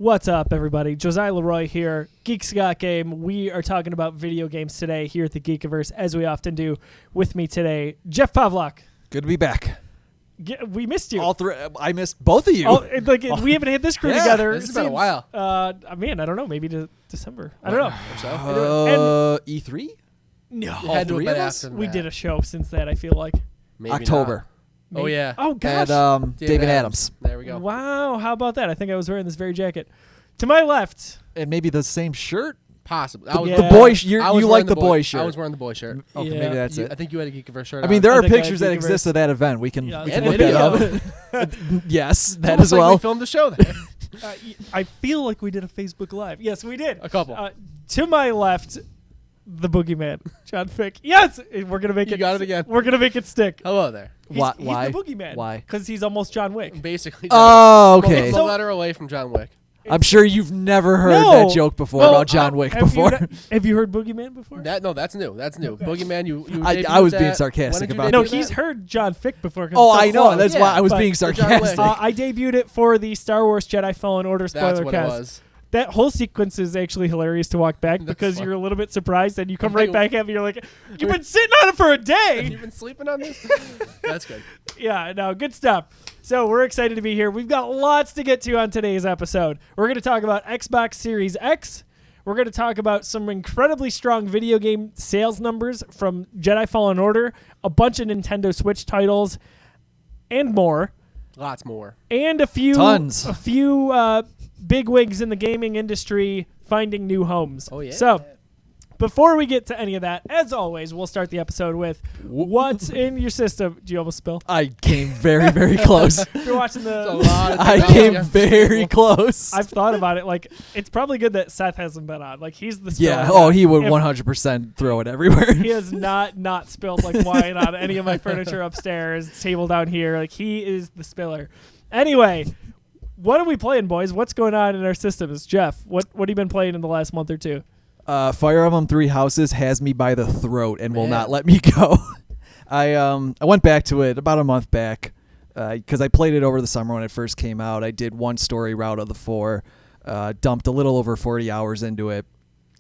What's up, everybody? Josiah Leroy here. Geeks Got Game. We are talking about video games today here at the Geekiverse, as we often do. With me today, Jeff Pavlak. Good to be back. We missed you. All three. I missed both of you. We haven't had this crew together. It's been a while. I don't know. Maybe December. I don't know. E3? No. Had to have been after We that. did a show since that, I feel like. Maybe October. not. Oh, yeah. Oh, gosh. And David Adams. There we go. Wow. How about that? I think I was wearing this very jacket. To my left. And maybe the same shirt? Possibly. The boy you like the boy shirt. I was wearing the boy shirt. Okay, Yeah. maybe that's I it. think you had a Geekiverse shirt I mean, on. there I are think I pictures had that exist Geekiverse. of that event. We can Yeah, look and that video. up. Yes, that Almost as like well. we filmed the show there. I feel like we did a Facebook Live. Yes, we did. A couple. To my left, the boogeyman, John Fick. Yes, we're gonna make You it. got it again. We're gonna make it stick. Hello there. Why? He's the boogeyman. Why? Because he's almost John Wick. Basically. Oh, okay. It's So- a letter away from John Wick. I'm sure you've never heard No. that joke before Well, about John Wick have before. Have you heard Boogeyman before? That's new. That's new. Boogeyman, you I debuted was being that. sarcastic When did you about No, debut he's that? heard John Fick before. 'cause Oh, it's so I know. close. That's Yeah, why I was but being John Wick. sarcastic. I debuted it for the Star Wars Jedi Fallen Order spoiler That's what cast. it was. That whole sequence is actually hilarious to walk back That's because fun. you're a little bit surprised and you come I'm right like- back at me. You're like, you've been sitting on it for a day. You've been sleeping on this? That's good. Yeah, no, good stuff. So we're excited to be here. We've got lots to get to on today's episode. We're going to talk about Xbox Series X. We're going to talk about some incredibly strong video game sales numbers from Jedi Fallen Order, a bunch of Nintendo Switch titles, and more. Lots more. And a few big wigs in the gaming industry finding new homes. Oh, yeah. So before we get to any of that, as always, we'll start the episode with what's in your system. Do you almost spill? I came very, very close. If you're watching It's a the... lot of I technology came on very close. I've thought about it. Like, it's probably good that Seth hasn't been on. Like, he's the spiller. Yeah. Oh, he would If 100% throw it everywhere. He has not spilled like wine on any of my furniture upstairs, table down here. Like, he is the spiller. Anyway, what are we playing, boys? What's going on in our systems? Jeff, what have you been playing in the last month or two? Fire Emblem Three Houses has me by the throat and will Man. not let me go. I went back to it about a month back because I played it over the summer when it first came out. I did one story route of the 4, dumped a little over 40 hours into it.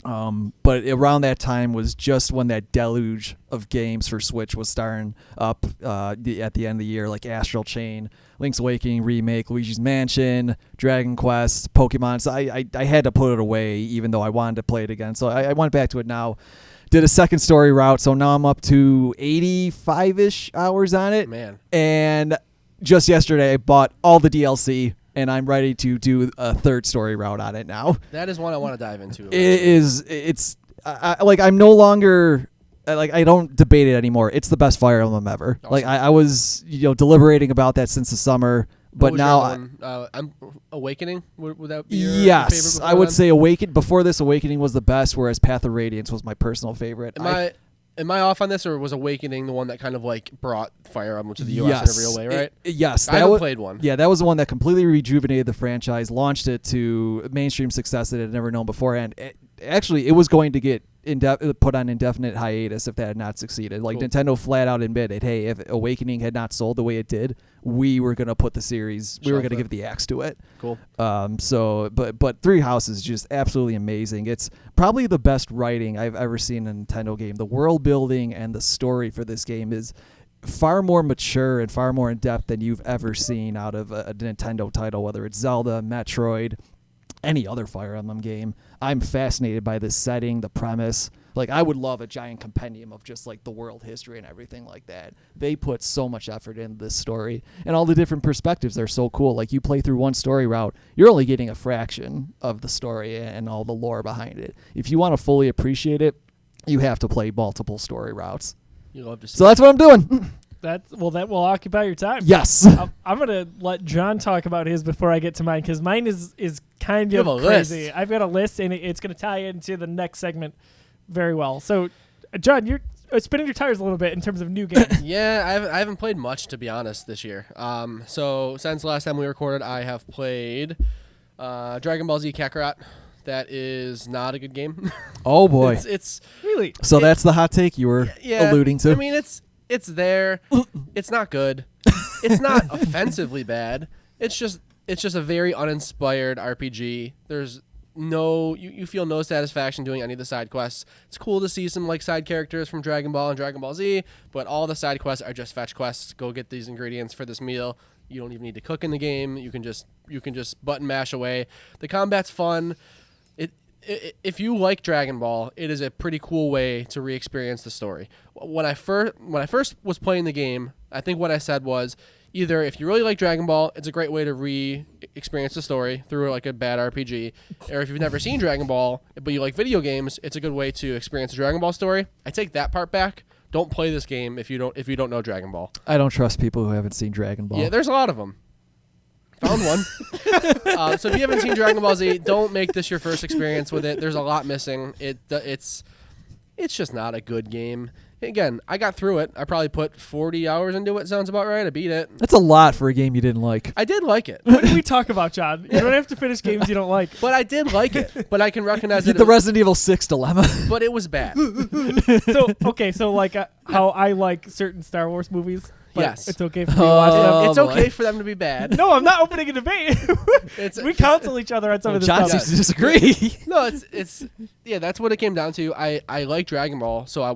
But around that time was just when that deluge of games for Switch was starting up at the end of the year, like Astral Chain, Link's Awakening Remake, Luigi's Mansion, Dragon Quest, Pokemon. So I had to put it away even though I wanted to play it again. So I went back to it now. Did a second story route, so now I'm up to 85-ish hours on it. Man. And just yesterday I bought all the DLC. And I'm ready to do a third story route on it now. That is one I want to dive into. I'm no longer, I don't debate it anymore. It's the best Fire Emblem ever. Awesome. Like, I was, deliberating about that since the summer. But What was now, your other one? I'm Awakening. Would that be your yes, favorite? I would before say before this, Awakening was the best, whereas Path of Radiance was my personal favorite. then? Am I off on this, or was Awakening the one that kind of like brought Fire Emblem to the U.S. in a real way? Right. Yes, I haven't played one. Yeah, that was the one that completely rejuvenated the franchise, launched it to mainstream success that it had never known beforehand. It was going to get put on indefinite hiatus if that had not succeeded. Like, Cool. Nintendo flat out admitted, hey, if Awakening had not sold the way it did, we were going to put the series, we were going to give the axe to it. Cool. But Three Houses is just absolutely amazing. It's probably the best writing I've ever seen in a Nintendo game. The world building and the story for this game is far more mature and far more in depth than you've ever seen out of a Nintendo title, whether it's Zelda, Metroid, any other Fire Emblem game. I'm fascinated by this setting, the premise. Like, I would love a giant compendium of just like the world history and everything like that. They put so much effort into this story, and all the different perspectives are so cool. Like, you play through one story route, you're only getting a fraction of the story and all the lore behind it. If you want to fully appreciate it, you have to play multiple story routes. You love to see. So that's what I'm doing. That will occupy your time. Yes. I'm gonna let John talk about his before I get to mine because mine is kind You of have a crazy. list. I've got a list and it's gonna tie into the next segment very well. So, John, you're spinning your tires a little bit in terms of new games. Yeah, I haven't played much, to be honest, this year. So since the last time we recorded, I have played Dragon Ball Z Kakarot. That is not a good game. Oh boy. It's Really? So that's the hot take you were alluding to. I mean, it's there. It's not good. It's not offensively bad. It's just it's just a very uninspired RPG. There's no you feel no satisfaction doing any of the side quests. It's cool to see some like side characters from Dragon Ball and Dragon Ball Z, but all the side quests are just fetch quests. Go get these ingredients for this meal. You don't even need to cook in the game. You can just button mash away. The combat's fun. If you like Dragon Ball, it is a pretty cool way to re-experience the story. When I first was playing the game, I think what I said was either if you really like Dragon Ball, it's a great way to re-experience the story through like a bad RPG, or if you've never seen Dragon Ball but you like video games, it's a good way to experience the Dragon Ball story. I take that part back. Don't play this game if you don't know Dragon Ball. I don't trust people who haven't seen Dragon Ball. Yeah, there's a lot of them. Found one. So if you haven't seen Dragon Ball Z, don't make this your first experience with it. There's a lot missing. It's just not a good game. Again, I got through it. I probably put 40 hours into it. Sounds about right. I beat it. That's a lot for a game you didn't like. I did like it. What did we talk about, John? You don't have to finish games you don't like. But I did like it. But I can recognize it. The Resident Evil 6 dilemma. But it was bad. So like how I like certain Star Wars movies. But Yes. it's okay for me to watch them. It's okay for them to be bad. No, I'm not opening a debate. We counsel each other on some of this John stuff. seems to disagree. No, it's that's what it came down to. I like Dragon Ball, so I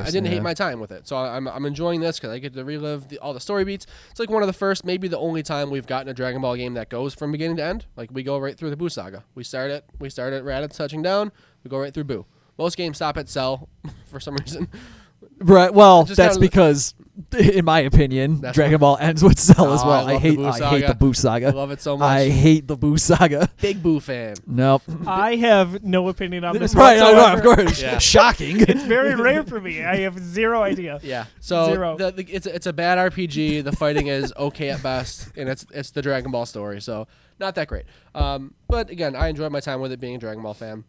didn't hate my time with it. So I'm enjoying this because I get to relive all the story beats. It's like one of the first, maybe the only time we've gotten a Dragon Ball game that goes from beginning to end. Like we go right through the Buu saga. We start at Raditz touching down. We go right through Buu. Most games stop at Cell for some reason. Right. Well, Just that's kinda- because, in my opinion, That's Dragon Ball ends with Cell as Oh, well. I love the Buu I hate saga. the Buu I saga. love it so much. I hate the Buu saga. Big Buu fan. Nope. I have no opinion on this. Right. I know, of whatsoever. course. Yeah. Shocking. It's very rare for me. I have zero idea. Yeah. So Zero. it's a bad RPG. The fighting is okay at best, and it's the Dragon Ball story. So not that great. But again, I enjoyed my time with it being a Dragon Ball fan.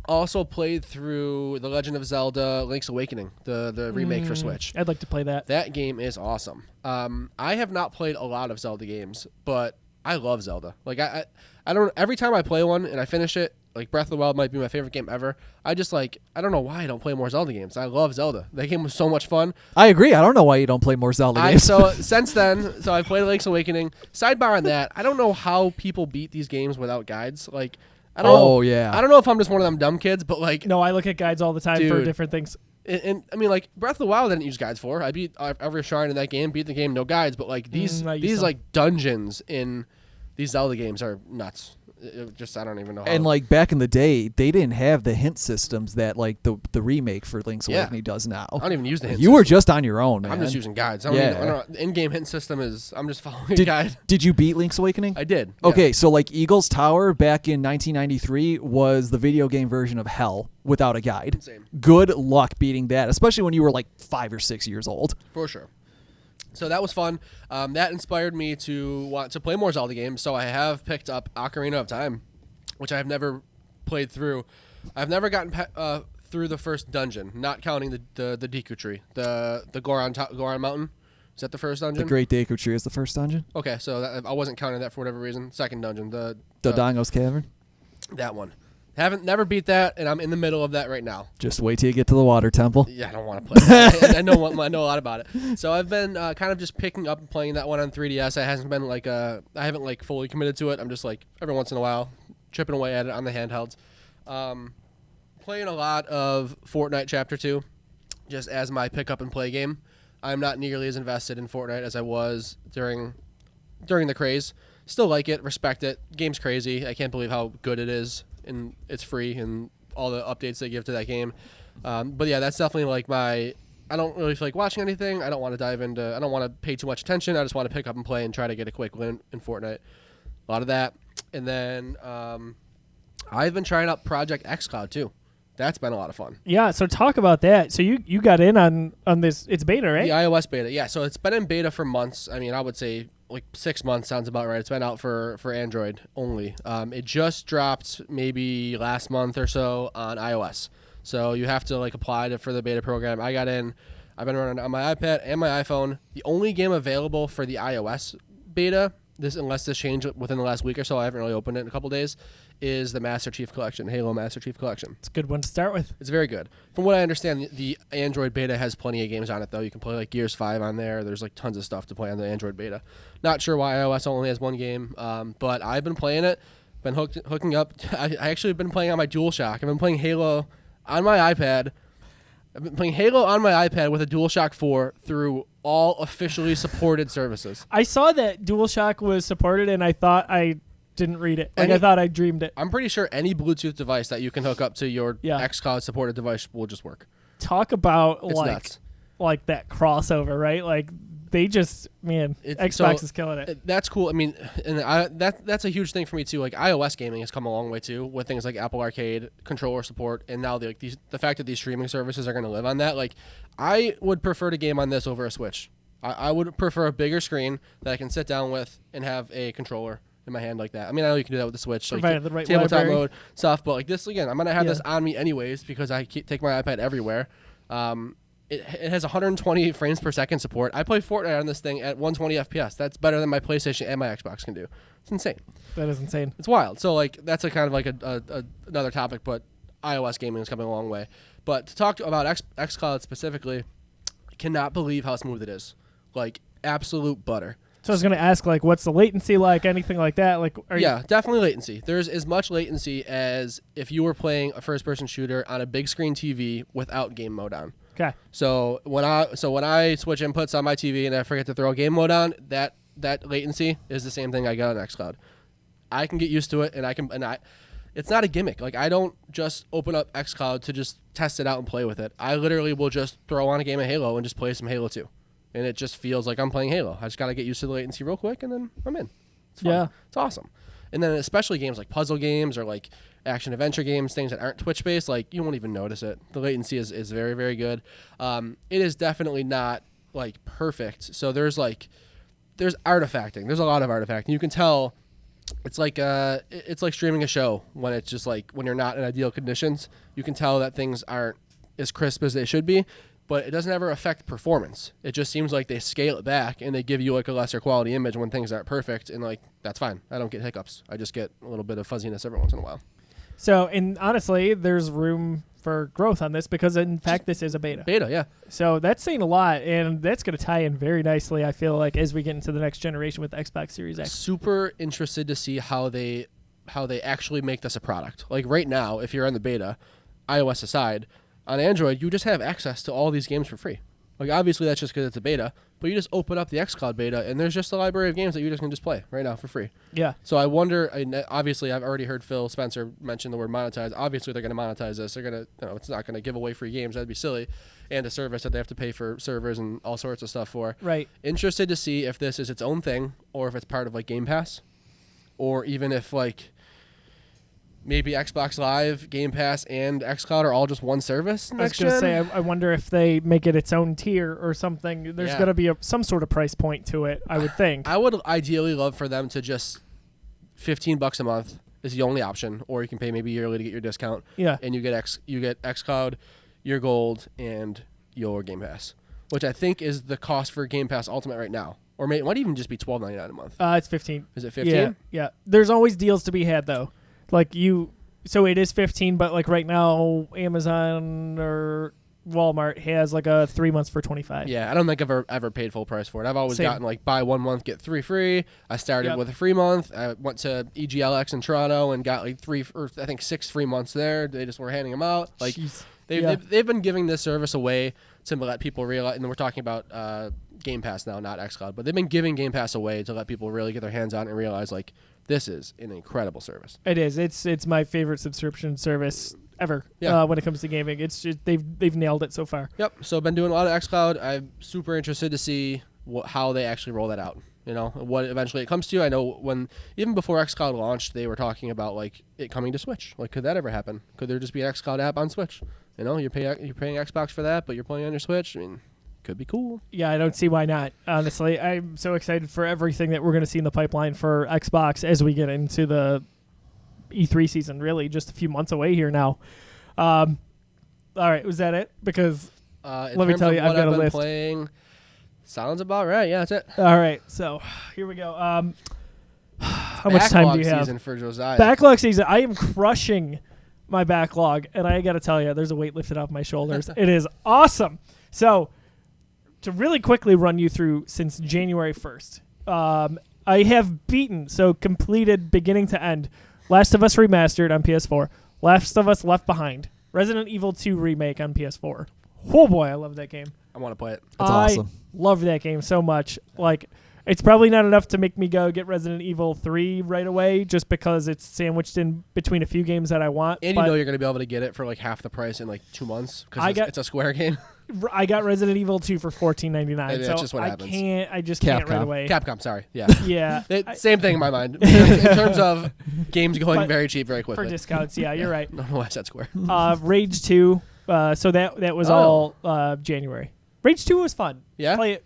Also played through The Legend of Zelda: Link's Awakening, the remake for Switch. I'd like to play that. That game is awesome. I have not played a lot of Zelda games, but I love Zelda. Like I don't. Every time I play one and I finish it, like Breath of the Wild might be my favorite game ever. I don't know why I don't play more Zelda games. I love Zelda. That game was so much fun. I agree. I don't know why you don't play more Zelda games. So since then, I played Link's Awakening. Sidebar on that, I don't know how people beat these games without guides. Like I don't know. Yeah. I don't know if I'm just one of them dumb kids, but like No, I look at guides all the time for Dude. different things. And I mean, like Breath of the Wild, I didn't use guides for. I beat every shrine in that game, beat the game, no guides. But like these I used some. like dungeons in these Zelda games are nuts. I don't even know how. And like back in the day, they didn't have the hint systems that like the remake for Link's Yeah. Awakening does now. I don't even use the hint. You were just on your own, man. I'm just using guides. I don't know. The in-game hint system is I'm just following a guide. Did you beat Link's Awakening? I did. Yeah. Okay, so like Eagle's Tower back in 1993 was the video game version of Hell without a guide. Same. Good luck beating that, especially when you were like 5 or 6 years old. For sure. So that was fun. That inspired me to want to play more Zelda games. So I have picked up Ocarina of Time, which I have never played through. I've never gotten through the first dungeon, not counting the Deku Tree, the Goron Mountain. Is that the first dungeon? The Great Deku Tree is the first dungeon. Okay, so I wasn't counting that for whatever reason. Second dungeon, the Dodongo's Cavern. that one. Never beat that, and I'm in the middle of that right now. Just wait till you get to the Water Temple. Yeah, I don't want to play that. I know a lot about it. So I've been kind of just picking up and playing that one on 3DS. I haven't like fully committed to it. I'm just like every once in a while chipping away at it on the handhelds. Playing a lot of Fortnite Chapter 2 just as my pick up and play game. I'm not nearly as invested in Fortnite as I was during the craze. Still like it, respect it. Game's crazy. I can't believe how good it is, and it's free and all the updates they give to that game. But yeah, that's definitely like I don't really feel like watching anything. I don't want to pay too much attention. I just want to pick up and play and try to get a quick win in Fortnite. A lot of that. And then I've been trying out Project xCloud too. That's been a lot of fun. Yeah, so talk about that. So you got in on this. It's beta, right? The iOS beta. Yeah, so it's been in beta for months. I mean, I would say like 6 months sounds about right. It's been out for Android only. It just dropped maybe last month or so on iOS. So you have to like apply for the beta program. I got in. I've been running on my iPad and my iPhone. The only game available for the iOS beta unless this changed within the last week or so, I haven't really opened it in a couple days, is the Master Chief Collection, Halo Master Chief Collection. It's a good one to start with. It's very good. From what I understand, the Android beta has plenty of games on it, though. You can play like Gears 5 on there. There's like tons of stuff to play on the Android beta. Not sure why iOS only has one game, but I've been playing it, been hooking up. I actually been playing on my DualShock. I've been playing Halo on my iPad. I've been playing Halo on my iPad with a DualShock 4 through all officially supported services. I saw that DualShock was supported, and I thought I didn't read it. I thought I dreamed it. I'm pretty sure any Bluetooth device that you can hook up to your xCloud supported device will just work. Talk about It's nuts. like that crossover, right? Like they just, man, Xbox is killing it. That's cool. I mean, and that's a huge thing for me too. Like iOS gaming has come a long way too, with things like Apple Arcade, controller support, and now the fact that these streaming services are going to live on that. Like, I would prefer to game on this over a Switch. I would prefer a bigger screen that I can sit down with and have a controller in my hand like that. I mean, I know you can do that with the Switch, like the right tabletop library mode stuff, but like this again, I'm gonna have this on me anyways because I take my iPad everywhere. It has 120 frames per second support. I play Fortnite on this thing at 120 FPS. That's better than my PlayStation and my Xbox can do. It's insane. That is insane. It's wild. So like that's a kind of like another topic, but iOS gaming is coming a long way. But to talk about xCloud specifically, I cannot believe how smooth it is. Like absolute butter. So I was going to ask, like, what's the latency like? Anything like that? Like, definitely latency. There's as much latency as if you were playing a first-person shooter on a big screen TV without game mode on. Okay. So when I switch inputs on my TV and I forget to throw game mode on, that latency is the same thing I got on xCloud. I can get used to it, it's not a gimmick. Like I don't just open up xCloud to just test it out and play with it. I literally will just throw on a game of Halo and just play some Halo 2. And it just feels like I'm playing Halo. I just got to get used to the latency real quick, and then I'm in. It's fun. Yeah. It's awesome. And then especially games like puzzle games or like action-adventure games, things that aren't Twitch-based, like you won't even notice it. The latency is very, very good. It is definitely not, like, perfect. So there's artifacting. There's a lot of artifacting. You can tell it's like streaming a show when it's just like when you're not in ideal conditions. You can tell that things aren't as crisp as they should be. But it doesn't ever affect performance. It just seems like they scale it back and they give you like a lesser quality image when things aren't perfect, and like that's fine. I don't get hiccups. I just get a little bit of fuzziness every once in a while. So, and honestly, there's room for growth on this because in fact this is a beta. Beta, yeah. So that's saying a lot, and that's going to tie in very nicely, I feel like, as we get into the next generation with the Xbox Series X. Super interested to see how they actually make this a product. Like right now, if you're on the beta, iOS aside, on Android, you just have access to all these games for free. Like, obviously, that's just because it's a beta, but you just open up the xCloud beta, and there's just a library of games that you just can just play right now for free. Yeah. So I wonder, obviously, I've already heard Phil Spencer mention the word monetize. Obviously, they're going to monetize this. They're going to, it's not going to give away free games. That'd be silly. And a service that they have to pay for servers and all sorts of stuff for. Right. Interested to see if this is its own thing, or if it's part of, like, Game Pass, or even if, like, maybe Xbox Live, Game Pass, and xCloud are all just one service. I was going to say, I wonder if they make it its own tier or something. There's going to be some sort of price point to it, I would think. I would ideally love for them to just $15 a month is the only option, or you can pay maybe yearly to get your discount. Yeah. And you get xCloud, your Gold, and your Game Pass, which I think is the cost for Game Pass Ultimate right now. Or it might even just be $12.99 a month. It's 15. Is it 15? Yeah. There's always deals to be had, though. Like so it is 15, but like right now, Amazon or Walmart has like a 3 months for 25. Yeah, I don't think I've ever paid full price for it. I've always gotten like buy 1 month, get 3 free. I started with a free month. I went to EGLX in Toronto and got like 6 free months there. They just were handing them out. Like they've been giving this service away to let people realize, and we're talking about Game Pass now, not xCloud, but they've been giving Game Pass away to let people really get their hands on it and realize like, this is an incredible service. It is. It's my favorite subscription service ever. Yeah. When it comes to gaming, it's just, they've nailed it so far. Yep. So I've been doing a lot of xCloud. I'm super interested to see how they actually roll that out. You know, what eventually it comes to. I know even before xCloud launched, they were talking about like it coming to Switch. Like, could that ever happen? Could there just be an xCloud app on Switch? You know, you're paying Xbox for that, but you're playing on your Switch. I mean, could be cool. Yeah, I don't see why not. Honestly, I'm so excited for everything that we're going to see in the pipeline for Xbox as we get into the E3 season. Really, just a few months away here now. All right, was that it? Because let me tell you, I've got a list. Playing, sounds about right. Yeah, that's it. All right, so here we go. How much time do you have? Season for Josiah. Backlog season. I am crushing my backlog, and I got to tell you, there's a weight lifted off my shoulders. It is awesome. So, to really quickly run you through since January 1st, I have completed beginning to end, Last of Us Remastered on PS4, Last of Us Left Behind, Resident Evil 2 Remake on PS4. Oh boy, I love that game. I want to play it. That's awesome. Love that game so much. Like, it's probably not enough to make me go get Resident Evil 3 right away, just because it's sandwiched in between a few games that I want. And you know you're going to be able to get it for like half the price in like 2 months because it's a Square game. I got Resident Evil 2 for $14.99. So that's just what happens. I just can't right away. Capcom, sorry. Yeah. Yeah. Same thing in my mind. In terms of games going very cheap very quickly. For discounts, yeah, you're right. No, why is that Square? Rage 2. So that was all January. Rage 2 was fun. Yeah? Play it.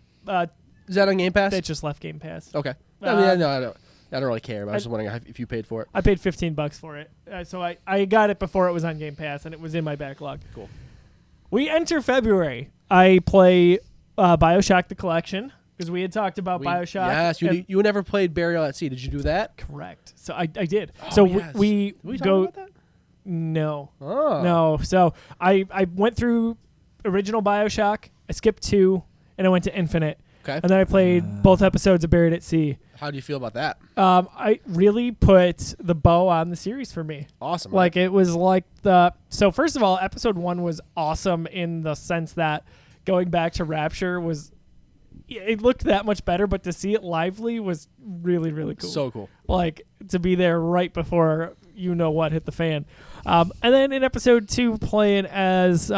Is that on Game Pass? That just left Game Pass. Okay. I don't really care, but I was just wondering if you paid for it. I paid $15 for it. So I got it before it was on Game Pass, and it was in my backlog. Cool. We enter February. I play BioShock the Collection, because we had talked about BioShock. Yes, you never played Burial at Sea. Did you do that? Correct. So I did. Oh, so yes. we talk go. about that? No. Oh. No. So I went through original BioShock. I skipped 2, and I went to Infinite. Okay. And then I played both episodes of Buried at Sea. How do you feel about that? I really put the bow on the series for me. Awesome. Like, it was like so first of all, episode 1 was awesome in the sense that going back to Rapture it looked that much better, but to see it lively was really, really cool. So cool. Like, to be there right before you know what hit the fan. And then in episode 2, playing as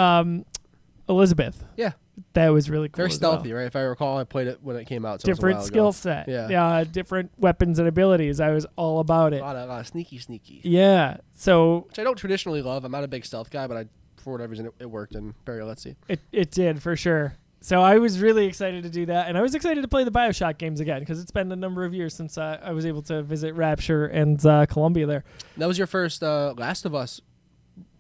Elizabeth. Yeah. That was really cool. Very stealthy, right? If I recall, I played it when it came out. So different skill set. Yeah. Different weapons and abilities. I was all about it. A lot of sneaky. Yeah. So, which I don't traditionally love. I'm not a big stealth guy, but for whatever reason, it worked in Burial at Sea. It did, for sure. So I was really excited to do that, and I was excited to play the BioShock games again, because it's been a number of years since I was able to visit Rapture and Columbia there. That was your first Last of Us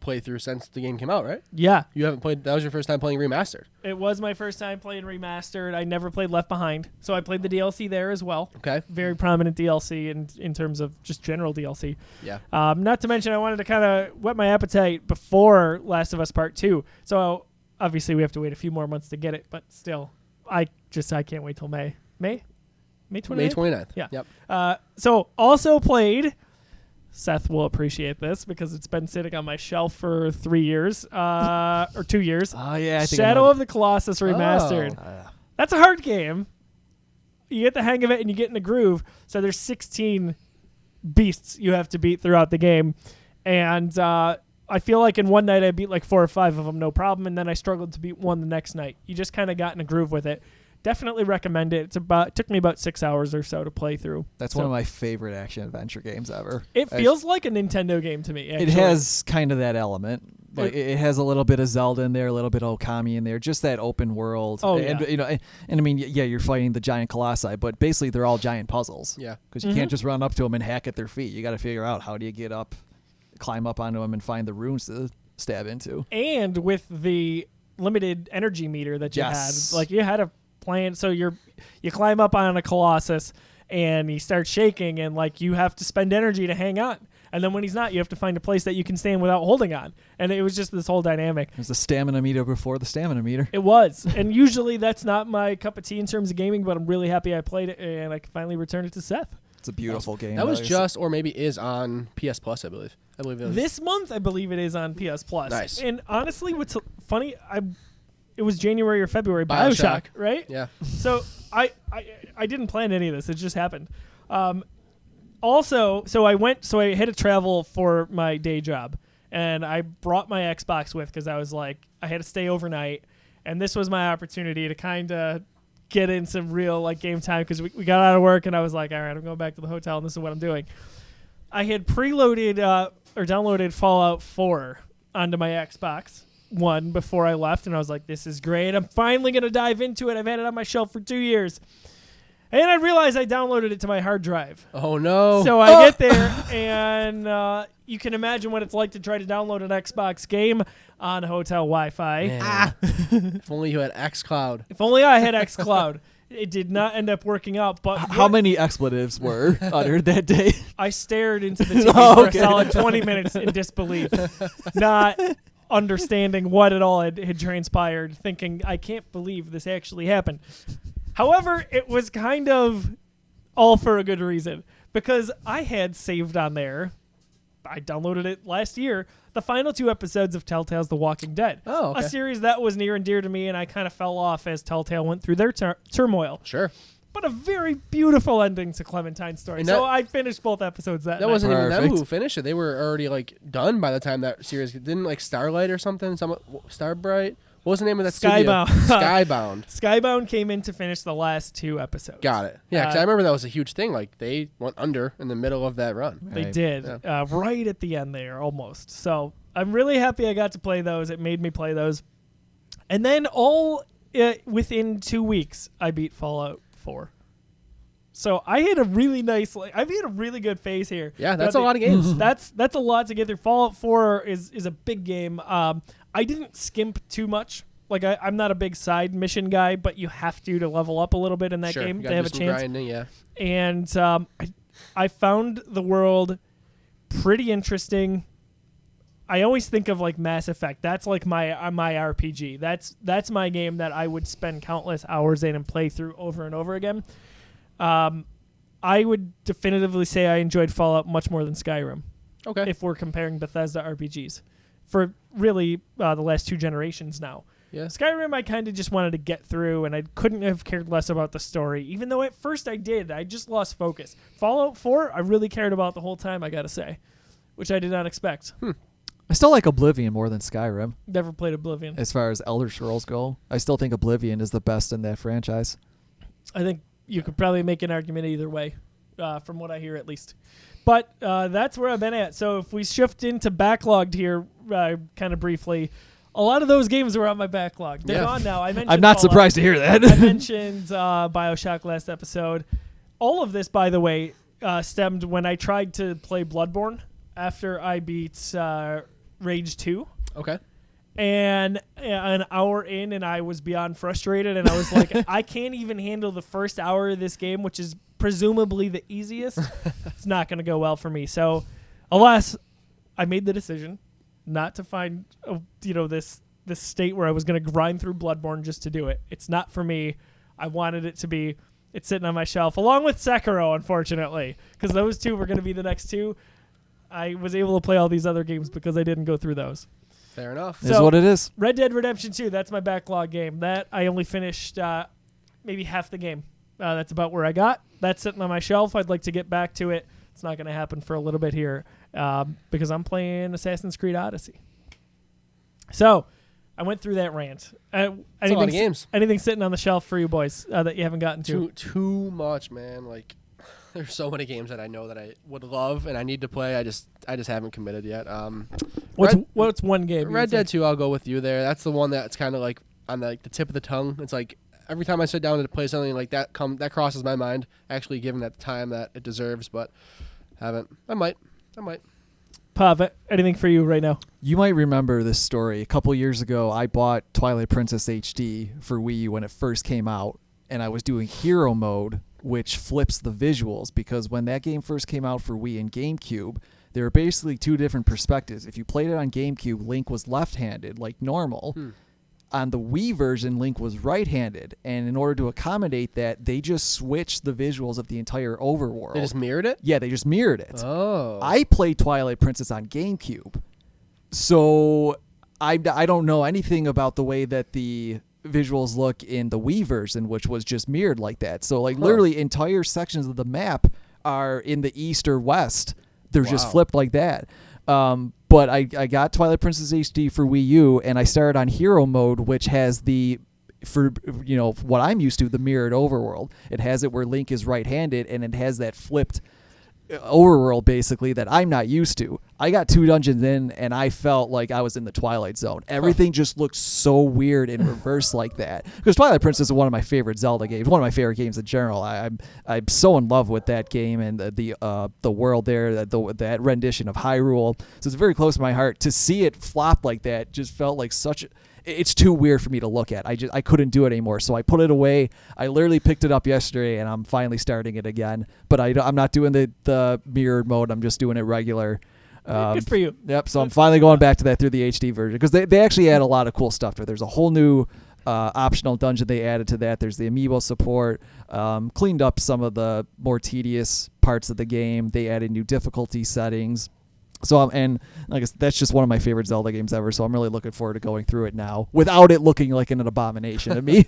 playthrough since the game came out, right? Yeah. You haven't played. That was your first time playing Remastered. It was my first time playing Remastered. I never played Left Behind, so I played the DLC there as well. Okay. Very prominent DLC in terms of just general DLC. Yeah. Not to mention, I wanted to kind of whet my appetite before Last of Us Part 2. So obviously we have to wait a few more months to get it, but still, I can't wait till May. May 29th? May 29th. Yeah. Yep. So also played, Seth will appreciate this because it's been sitting on my shelf for 3 years, or 2 years. Oh, yeah. I think Shadow of the Colossus Remastered. Oh. That's a hard game. You get the hang of it and you get in the groove. So there's 16 beasts you have to beat throughout the game. And I feel like in one night I beat like 4 or 5 of them, no problem. And then I struggled to beat one the next night. You just kind of got in a groove with it. Definitely recommend it. It took me about 6 hours or so to play through. That's one of my favorite action-adventure games ever. It feels like a Nintendo game to me, actually. It has kind of that element. Like it has a little bit of Zelda in there, a little bit of Okami in there, just that open world. Oh, and, yeah. And I mean, yeah, you're fighting the giant colossi, but basically they're all giant puzzles. Yeah. Because you can't just run up to them and hack at their feet. You got to figure out how do you get up, climb up onto them, and find the runes to stab into. And with the limited energy meter that you had, like you had a plan. So you climb up on a Colossus and he starts shaking, and like you have to spend energy to hang on. And then when he's not, you have to find a place that you can stand without holding on. And it was just this whole dynamic. It was the stamina meter before the stamina meter. It was. And usually that's not my cup of tea in terms of gaming, but I'm really happy I played it and I can finally return it to Seth. It's a beautiful game. That was just, or maybe is on PS Plus, I believe. It was. This month, I believe it is on PS Plus. Nice. And honestly, what's funny, it was January or February. BioShock, right? Yeah. So I didn't plan any of this. It just happened. Also, so I had to travel for my day job, and I brought my Xbox with because I was like, I had to stay overnight, and this was my opportunity to kind of get in some real like game time because we got out of work, and I was like, all right, I'm going back to the hotel, and this is what I'm doing. I had preloaded or downloaded Fallout 4 onto my Xbox One before I left, and I was like, this is great. I'm finally going to dive into it. I've had it on my shelf for 2 years. And I realized I downloaded it to my hard drive. Oh, no. So I get there, and you can imagine what it's like to try to download an Xbox game on hotel Wi-Fi. If only you had xCloud. If only I had xCloud. It did not end up working out. But How many expletives were uttered that day? I stared into the TV for a solid 20 minutes in disbelief, not understanding what at all had transpired, thinking, I can't believe this actually happened. However, it was kind of all for a good reason, because I had saved on there, I downloaded it last year, the final 2 episodes of Telltale's The Walking Dead. Oh, okay. A series that was near and dear to me, and I kind of fell off as Telltale went through their turmoil. Sure. But a very beautiful ending to Clementine's story. And So I finished both episodes that night. wasn't even them Perfect. who finished it. They were already like done by the time that series. Didn't like Starlight or something? Starbright? What was the name of that Skybound. studio? Skybound. Skybound came in to finish the last 2 episodes. Got it. Yeah, 'cause I remember that was a huge thing. Like they went under in the middle of that run. They Right. did. Right at the end there, almost. So I'm really happy I got to play those. It made me play those. And then all within 2 weeks, I beat Fallout 4. So I had a really nice, I've had a really good phase here. Yeah, that's a lot of games. That's a lot to get through. Fallout 4 is a big game. I didn't skimp too much. Like I'm not a big side mission guy, but you have to level up a little bit in that Sure, game you to gotta have do a some chance. grinding, yeah. And I found the world pretty interesting. I always think of like Mass Effect. That's like my RPG. That's my game that I would spend countless hours in and play through over and over again. I would definitively say I enjoyed Fallout much more than Skyrim. Okay. If we're comparing Bethesda RPGs for really the last 2 generations now. Yeah. Skyrim I kind of just wanted to get through, and I couldn't have cared less about the story, even though at first I did. I just lost focus. Fallout 4 I really cared about the whole time, I gotta say, which I did not expect. I still like Oblivion more than Skyrim Never played Oblivion. as far as Elder Scrolls go. I still think Oblivion is the best in that franchise. I think you could probably make an argument either way, from what I hear at least. But that's where I've been at. So if we shift into backlogged here kind of briefly, a lot of those games were on my backlog. They're gone now. I mentioned I'm not Fallout. surprised to hear that. I mentioned BioShock last episode. All of this, by the way, stemmed when I tried to play Bloodborne after I beat Rage 2. Okay. And an hour in, and I was beyond frustrated, and I was like, I can't even handle the first hour of this game, which is presumably the easiest. It's not going to go well for me. So, alas, I made the decision not to find this state where I was going to grind through Bloodborne just to do it. It's not for me. I wanted it to be. It's sitting on my shelf, along with Sekiro, unfortunately, because those 2 were going to be the next 2. I was able to play all these other games because I didn't go through those. Fair enough. Is what it is. Red Dead Redemption 2, that's my backlog game. That I only finished maybe half the game. That's about where I got. That's sitting on my shelf. I'd like to get back to it. It's not going to happen for a little bit here because I'm playing Assassin's Creed Odyssey. So I went through that rant. That's a lot of games. Anything sitting on the shelf for you boys that you haven't gotten to? Too much, man. Like, there's so many games that I know that I would love and I need to play. I just haven't committed yet. What's one game? Red Dead 2, I'll go with you there. That's the one that's kind of like on the tip of the tongue. It's like every time I sit down to play something like that, that crosses my mind. Actually, given that the time that it deserves, but haven't. I might. Pav, anything for you right now? You might remember this story. A couple years ago, I bought Twilight Princess HD for Wii U when it first came out, and I was doing hero mode, which flips the visuals, because when that game first came out for Wii and GameCube, there were basically 2 different perspectives. If you played it on GameCube, Link was left-handed, like normal. On the Wii version, Link was right-handed, and in order to accommodate that, they just switched the visuals of the entire overworld. They just mirrored it? Yeah, they just mirrored it. Oh. I played Twilight Princess on GameCube, so I don't know anything about the way that the visuals look in the Wii version, which was just mirrored like that. So literally entire sections of the map are in the east or west. They're just flipped like that. But I got Twilight Princess HD for Wii U, and I started on hero mode, which has what I'm used to, the mirrored overworld. It has it where Link is right-handed, and it has that flipped overworld basically that I'm not used to. I got 2 dungeons in, and I felt like I was in the Twilight Zone. Everything just looked so weird in reverse like that. Because Twilight Princess is one of my favorite Zelda games, one of my favorite games in general. I'm so in love with that game and the world there, that rendition of Hyrule. So it's very close to my heart. To see it flop like that just felt like it's too weird for me to look at. I couldn't do it anymore, so I put it away. I literally picked it up yesterday, and I'm finally starting it again. But I'm not doing the mirrored mode. I'm just doing it regular. Good for you. Yep. So I'm finally going back to that through the HD version because they actually add a lot of cool stuff to it. There's a whole new optional dungeon they added to that. There's the amiibo support. Cleaned up some of the more tedious parts of the game. They added new difficulty settings. So and like I said, that's just one of my favorite Zelda games ever. So I'm really looking forward to going through it now without it looking like an abomination to me.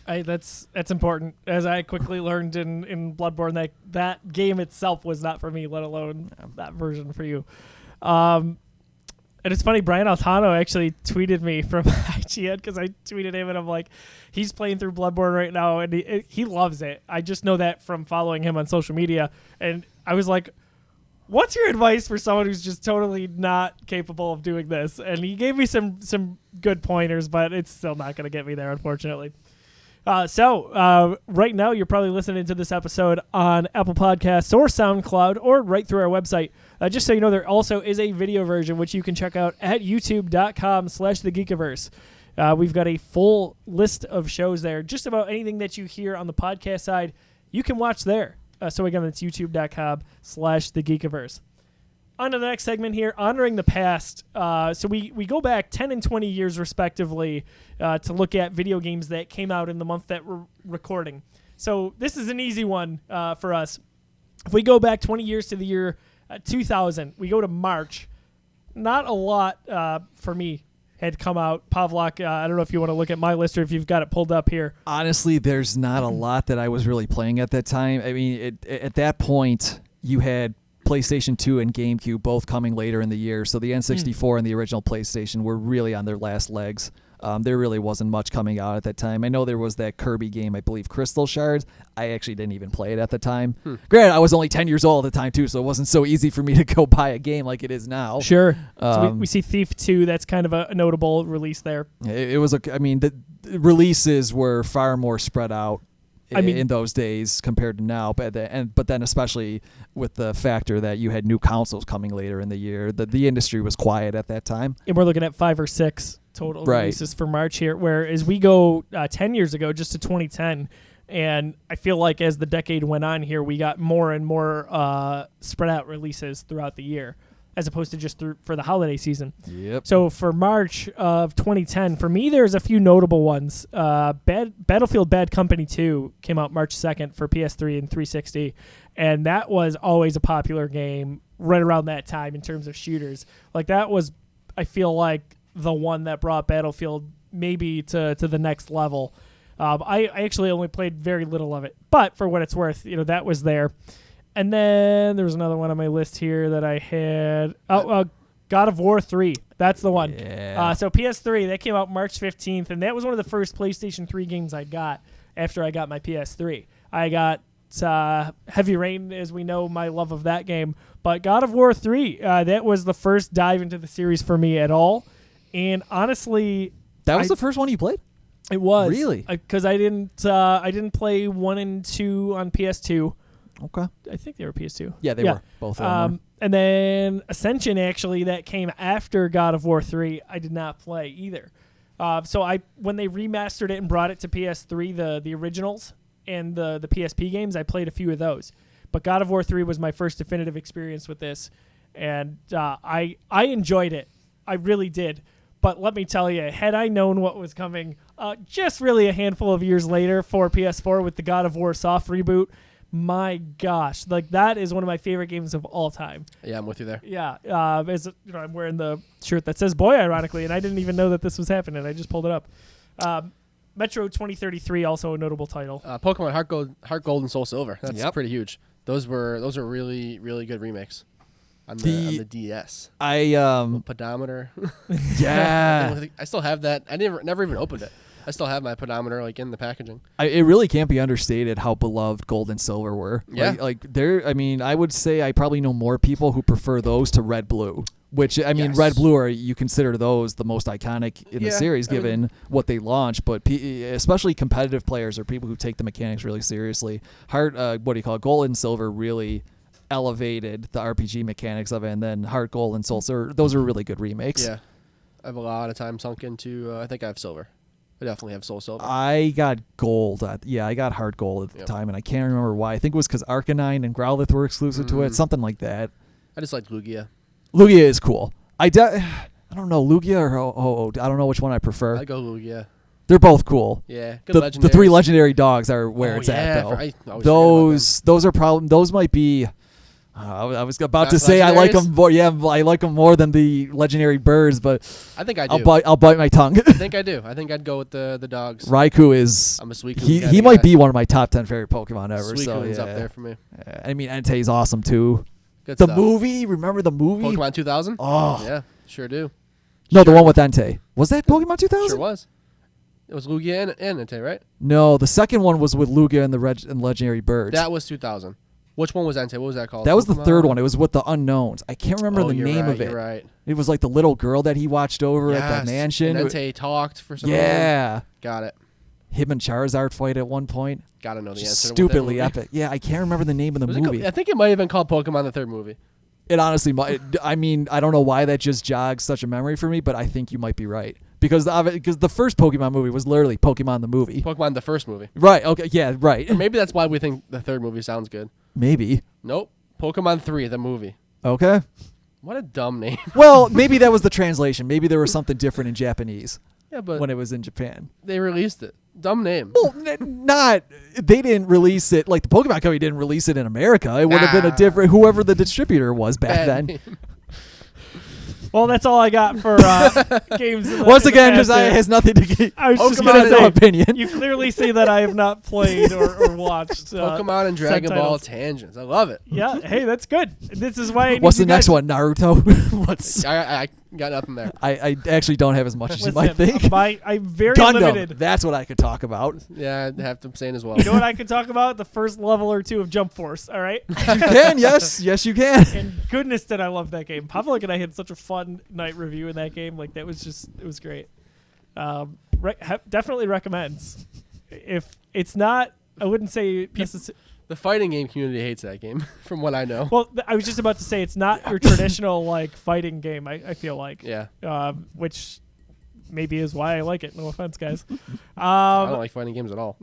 That's important. As I quickly learned in Bloodborne, that game itself was not for me, let alone that version for you. And it's funny, Brian Altano actually tweeted me from IGN because I tweeted him and I'm like, he's playing through Bloodborne right now and he loves it. I just know that from following him on social media. And I was like, what's your advice for someone who's just totally not capable of doing this? And he gave me some good pointers, but it's still not going to get me there, unfortunately. So right now you're probably listening to this episode on Apple Podcasts or SoundCloud or right through our website. Just so you know, there also is a video version which you can check out at youtube.com/thegeekiverse. We've got a full list of shows there. Just about anything that you hear on the podcast side, you can watch there. So again, that's youtube.com/thegeekiverse. On to the next segment here, honoring the past. So we go back 10 and 20 years respectively to look at video games that came out in the month that we're recording. So this is an easy one for us. If we go back 20 years to the year 2000, we go to March. Not a lot for me had come out. Pavlok, I don't know if you want to look at my list or if you've got it pulled up here. Honestly, there's not a lot that I was really playing at that time. I mean, at that point, you had PlayStation 2 and GameCube both coming later in the year, so the N64 and the original PlayStation were really on their last legs. There really wasn't much coming out at that time. I know there was that Kirby game, I believe Crystal Shards. I actually didn't even play it at the time. Granted, I was only 10 years old at the time too, so it wasn't so easy for me to go buy a game like it is now. Sure. So we see Thief 2. That's kind of a notable release there. It was the releases were far more spread out in those days compared to now, but then especially with the factor that you had new consoles coming later in the year, the industry was quiet at that time. And we're looking at 5 or 6 total releases for March here, whereas we go 10 years ago just to 2010, and I feel like as the decade went on here, we got more and more spread out releases throughout the year, as opposed to just for the holiday season. Yep. So for March of 2010, for me, there's a few notable ones. Battlefield Bad Company 2 came out March 2nd for PS3 and 360, and that was always a popular game right around that time in terms of shooters. Like that was, I feel like, the one that brought Battlefield maybe to the next level. I actually only played very little of it, but for what it's worth, that was there. And then there was another one on my list here that I had. God of War 3. That's the one. Yeah. So PS3, that came out March 15th, and that was one of the first PlayStation 3 games I got after I got my PS3. I got Heavy Rain, as we know, my love of that game. But God of War 3, that was the first dive into the series for me at all. And honestly... That was the first one you played? It was. Really? Because I didn't play 1 and 2 on PS2. Okay. I think they were PS2. Yeah, they were. Both of them were. And then Ascension, actually, that came after God of War 3, I did not play either. So when they remastered it and brought it to PS3, the originals and the PSP games, I played a few of those. But God of War 3 was my first definitive experience with this, and I enjoyed it. I really did. But let me tell you, had I known what was coming just really a handful of years later for PS4 with the God of War soft reboot, my gosh, like that is one of my favorite games of all time. Yeah, I'm with you there. Yeah, I'm wearing the shirt that says "boy," ironically, and I didn't even know that this was happening. I just pulled it up. Metro 2033, also a notable title. Pokemon Heart Gold and Soul Silver. That's pretty huge. Those were really really good remakes on the DS. Pedometer. Yeah. I still have that. I never even opened it. I still have my pedometer in the packaging. It really can't be understated how beloved Gold and Silver were. Yeah. I would say I probably know more people who prefer those to Red Blue, which, Yes. Red Blue you consider those the most iconic in the series given what they launched, but especially competitive players or people who take the mechanics really seriously. Gold and Silver really elevated the RPG mechanics of it, and then Heart Gold and Soul Silver, those are really good remakes. Yeah. I have a lot of time sunk into. I think I have silver. I definitely have soul silver. I got gold. I got heart gold at the time, and I can't remember why. I think it was because Arcanine and Growlithe were exclusive to it, something like that. I just like Lugia. Lugia is cool. I don't know, Lugia or Ho-Oh. I don't know which one I prefer. I go Lugia. They're both cool. Yeah, good The 3 legendary dogs are where it's at, though. Those are probably those might be. I was about to say I like them more. Yeah, I like them more than the legendary birds, but I think I do. I'll bite my tongue. I think I do. I think I'd go with the dogs. Raikou is. I'm a Suicune. He might be one of my top 10 favorite Pokemon ever. Suicune's so up there for me. I mean, Entei's awesome too. Good the stuff. movie, remember the movie? Pokemon 2000. Oh yeah, sure do. No, the one with Entei. Was that Pokemon 2000? Sure was. It was Lugia and Entei, right? No, the second one was with Lugia and the legendary birds. That was 2000. Which one was Entei? What was that called? That was the third one. It was with the unknowns. I can't remember the name of it. You're right. It was like the little girl that he watched over at that mansion. And Entei talked for some reason. Yeah. Got it. Him and Charizard fight at one point. Gotta know the answer. Stupidly epic. Yeah, I can't remember the name of the movie. I think it might have been called Pokemon the third movie. It honestly might. I mean, I don't know why that just jogs such a memory for me, but I think you might be right. Because the first Pokemon movie was literally Pokemon the movie. Pokemon the first movie. Right, okay, yeah, right. Or maybe that's why we think the third movie sounds good. Maybe. Nope. Pokemon 3, the movie. Okay. What a dumb name. Well, maybe that was the translation. Maybe there was something different in Japanese. Yeah, but when it was in Japan. They released it. Dumb name. Well, they didn't release it, like the Pokemon Company didn't release it in America. It would have been a different, whoever the distributor was back then. Name. Well, that's all I got for games. Once again, Josiah has nothing to give. I was just going to say, opinion. You clearly see that I have not played or watched Pokemon and Dragon Ball tangents. I love it. Yeah, hey, that's good. This is why. What's the next one? Naruto. I got nothing there. I actually don't have as much as you might think. I'm very Gundam. limited. That's what I could talk about. Yeah, I'd have to say as well. You know what I could talk about? The first level or two of Jump Force. All right. You can. Yes, you can. And goodness, did I love that game. Pavlik and I had such a fun night review in that game. Like, that was just, it was great. Definitely recommends. If it's not, I wouldn't say the fighting game community hates that game, from what I know. Well, I was just about to say it's not your traditional like fighting game. I feel like, yeah, which maybe is why I like it. No offense, guys. I don't like fighting games at all.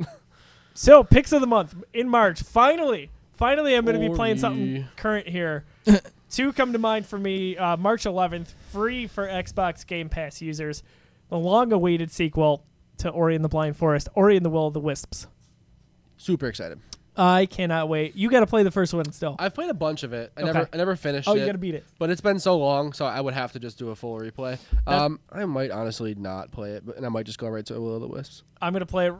So picks of the month in March. Finally, I'm going to be playing something current here. Two come to mind for me. March 11th, free for Xbox Game Pass users. The long-awaited sequel to Ori and the Blind Forest, Ori and the Will of the Wisps. Super excited. I cannot wait. You got to play the first one still. I've played a bunch of it. I never finished it. Oh, you got to beat it. But it's been so long, so I would have to just do a full replay. I might honestly not play it, and I might just go right to Will of the Wisps. I'm going to play it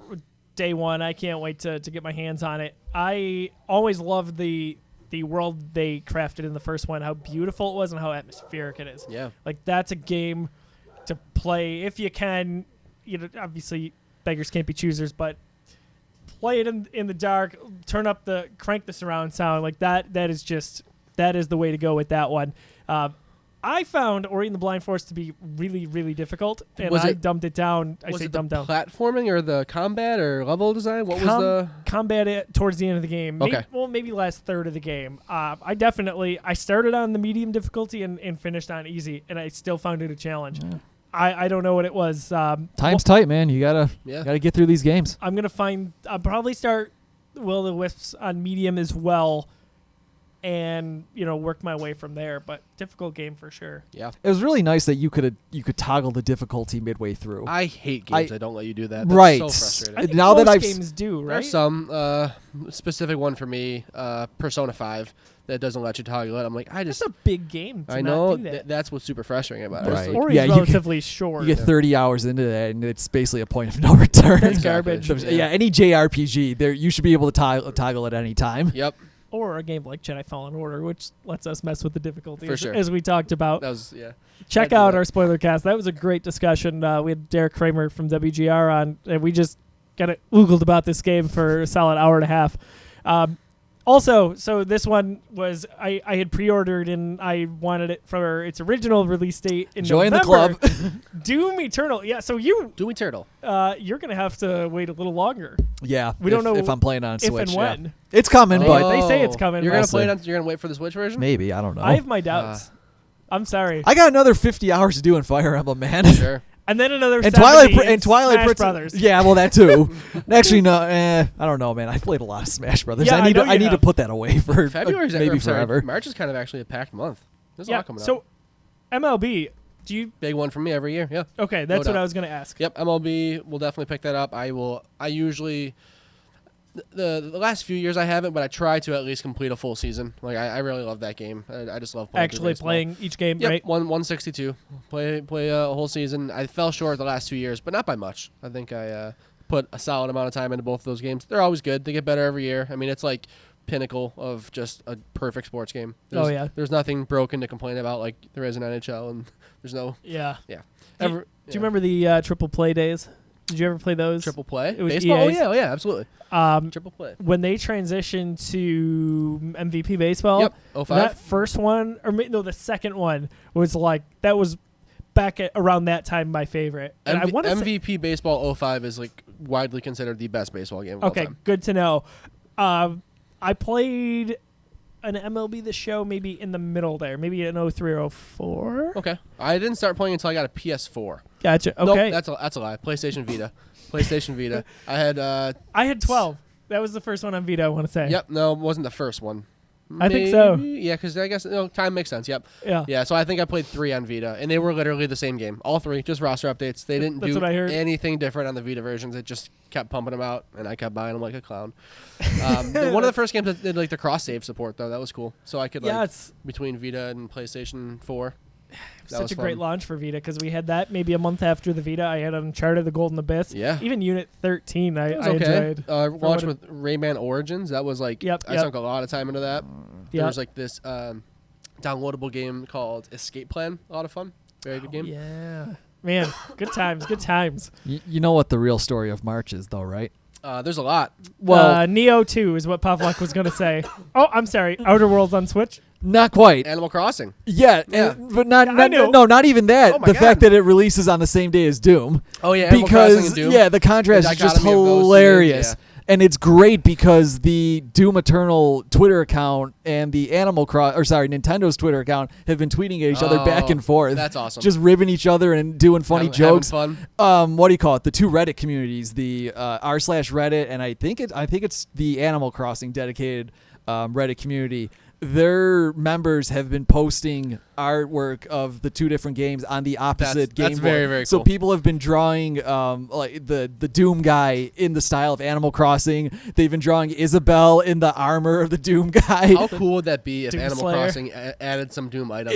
day one. I can't wait to get my hands on it. I always loved the world they crafted in the first one, how beautiful it was and how atmospheric it is. Yeah. Like, that's a game to play if you can. You know, obviously beggars can't be choosers, but play it in the dark, crank the surround sound. Like that is the way to go with that one. I found Ori and the Blind Forest to be really, really difficult, and I dumbed it down. Was it the platforming or the combat or level design? What was the combat towards the end of the game? Okay. Maybe last third of the game. I started on the medium difficulty and finished on easy, and I still found it a challenge. Yeah. I don't know what it was. Time's tight, man. You gotta get through these games. I'm gonna I'll probably start Will of the Wisps on medium as well, and work my way from there. But difficult game for sure. Yeah, it was really nice that you could toggle the difficulty midway through. I hate games that don't let you do that. That's right. So frustrating. I think most games do, right? There's some specific one for me, Persona 5. That doesn't let you toggle it. I'm like, that's a big game. I know. That's what's super frustrating about it. Right. Ori's relatively short. You get 30 hours into that, and it's basically a point of no return. That's garbage. Any JRPG, you should be able to toggle at any time. Yep. Or a game like Jedi Fallen Order, which lets us mess with the difficulty, for sure. as we talked about. That was, Check out our spoiler cast. That was a great discussion. We had Derek Kramer from WGR on, and we just got oogled about this game for a solid hour and a half. Also, so this one was I had pre-ordered and I wanted it for its original release date in Join November. the club. Doom Eternal. Yeah, so Doom Eternal. You're gonna have to wait a little longer. Yeah, we don't know if I'm playing on Switch. If and when. Yeah. It's coming, but they say it's coming. You're gonna play it on. You're gonna wait for the Switch version. Maybe, I don't know. I have my doubts. I'm sorry. I got another 50 hours to do in Fire Emblem, man. Sure. And then another And 70 Twilight Smash Princess. Brothers. Yeah, well, that too. Actually, no. I don't know, man. I played a lot of Smash Brothers. Yeah, I need I know you to have. put that away for February's maybe I'm sorry, forever. March is kind of actually a packed month. There's a lot coming So up. MLB, do you? Big one for me every year. Yeah. Okay, that's No what doubt. I was gonna ask. Yep. MLB will definitely pick that up. I usually. The last few years I haven't, but I try to at least complete a full season. Like I really love that game. I just love playing. Actually playing each game, Yep, right? 162. Play a whole season. I fell short the last 2 years, but not by much. I think I put a solid amount of time into both of those games. They're always good. They get better every year. I mean, it's like pinnacle of just a perfect sports game. There's nothing broken to complain about like there is in NHL, and there's no. Yeah. Yeah. Do you remember the triple play days? Did you ever play those? Triple play? It was Baseball? EA's. Oh yeah, absolutely. Triple play. When they transitioned to MVP baseball, Yep. 05. that first one, the second one was like that was back at around that time my favorite. And I want to MVP baseball 05 is like widely considered the best baseball game of all okay, time. good to know. I played an MLB The Show maybe in the middle there, maybe in 03 or 04. Okay. I didn't start playing until I got a PS4. Gotcha. Okay. Nope, that's a lie. PlayStation Vita. PlayStation Vita. I had 12. That was the first one on Vita, I want to say. Yep. No, it wasn't the first one. I think so. Yeah, because I guess time makes sense. Yep. Yeah. Yeah. So I think I played 3 on Vita, and they were literally the same game. All 3, just roster updates. They didn't That's do what I heard. anything different on the Vita versions. It just kept pumping them out, and I kept buying them like a clown. One of the first games that did like the cross save support though. That was cool. So I could it's between Vita and PlayStation 4. such a great launch for Vita because we had that maybe a month after the Vita. I had Uncharted: The Golden Abyss. Yeah. Even Unit 13, I Okay. enjoyed. Launched with Rayman Origins. That was like I sunk a lot of time into that. There was like this downloadable game called Escape Plan. A lot of fun. Very good game. Yeah. Man, good times, good times. You know what the real story of March is, though, right? There's a lot. Well, Neo 2 is what Pavlak was going to say. Oh, I'm sorry. Outer Worlds on Switch? not quite. Animal Crossing. Yeah, Yeah. but not I knew. no, not even that. Oh my The God. fact that it releases on the same day as Doom. Oh yeah, Animal Crossing and Because Doom. the contrast The is just dichotomy of those two hilarious. games, And it's great because the Doom Eternal Twitter account and the Nintendo's Twitter account have been tweeting at each other back and forth. That's awesome. Just ribbing each other and doing funny Having jokes. fun. What do you call it? The 2 Reddit communities, the r/Reddit, and I think it's the Animal Crossing dedicated Reddit community. Their members have been posting artwork of the 2 different games on the opposite game That's board. very, very So cool. people have been drawing like the Doom guy in the style of Animal Crossing. They've been drawing Isabelle in the armor of the Doom guy. How cool would that be if Doom Animal Slayer. Crossing added some Doom items?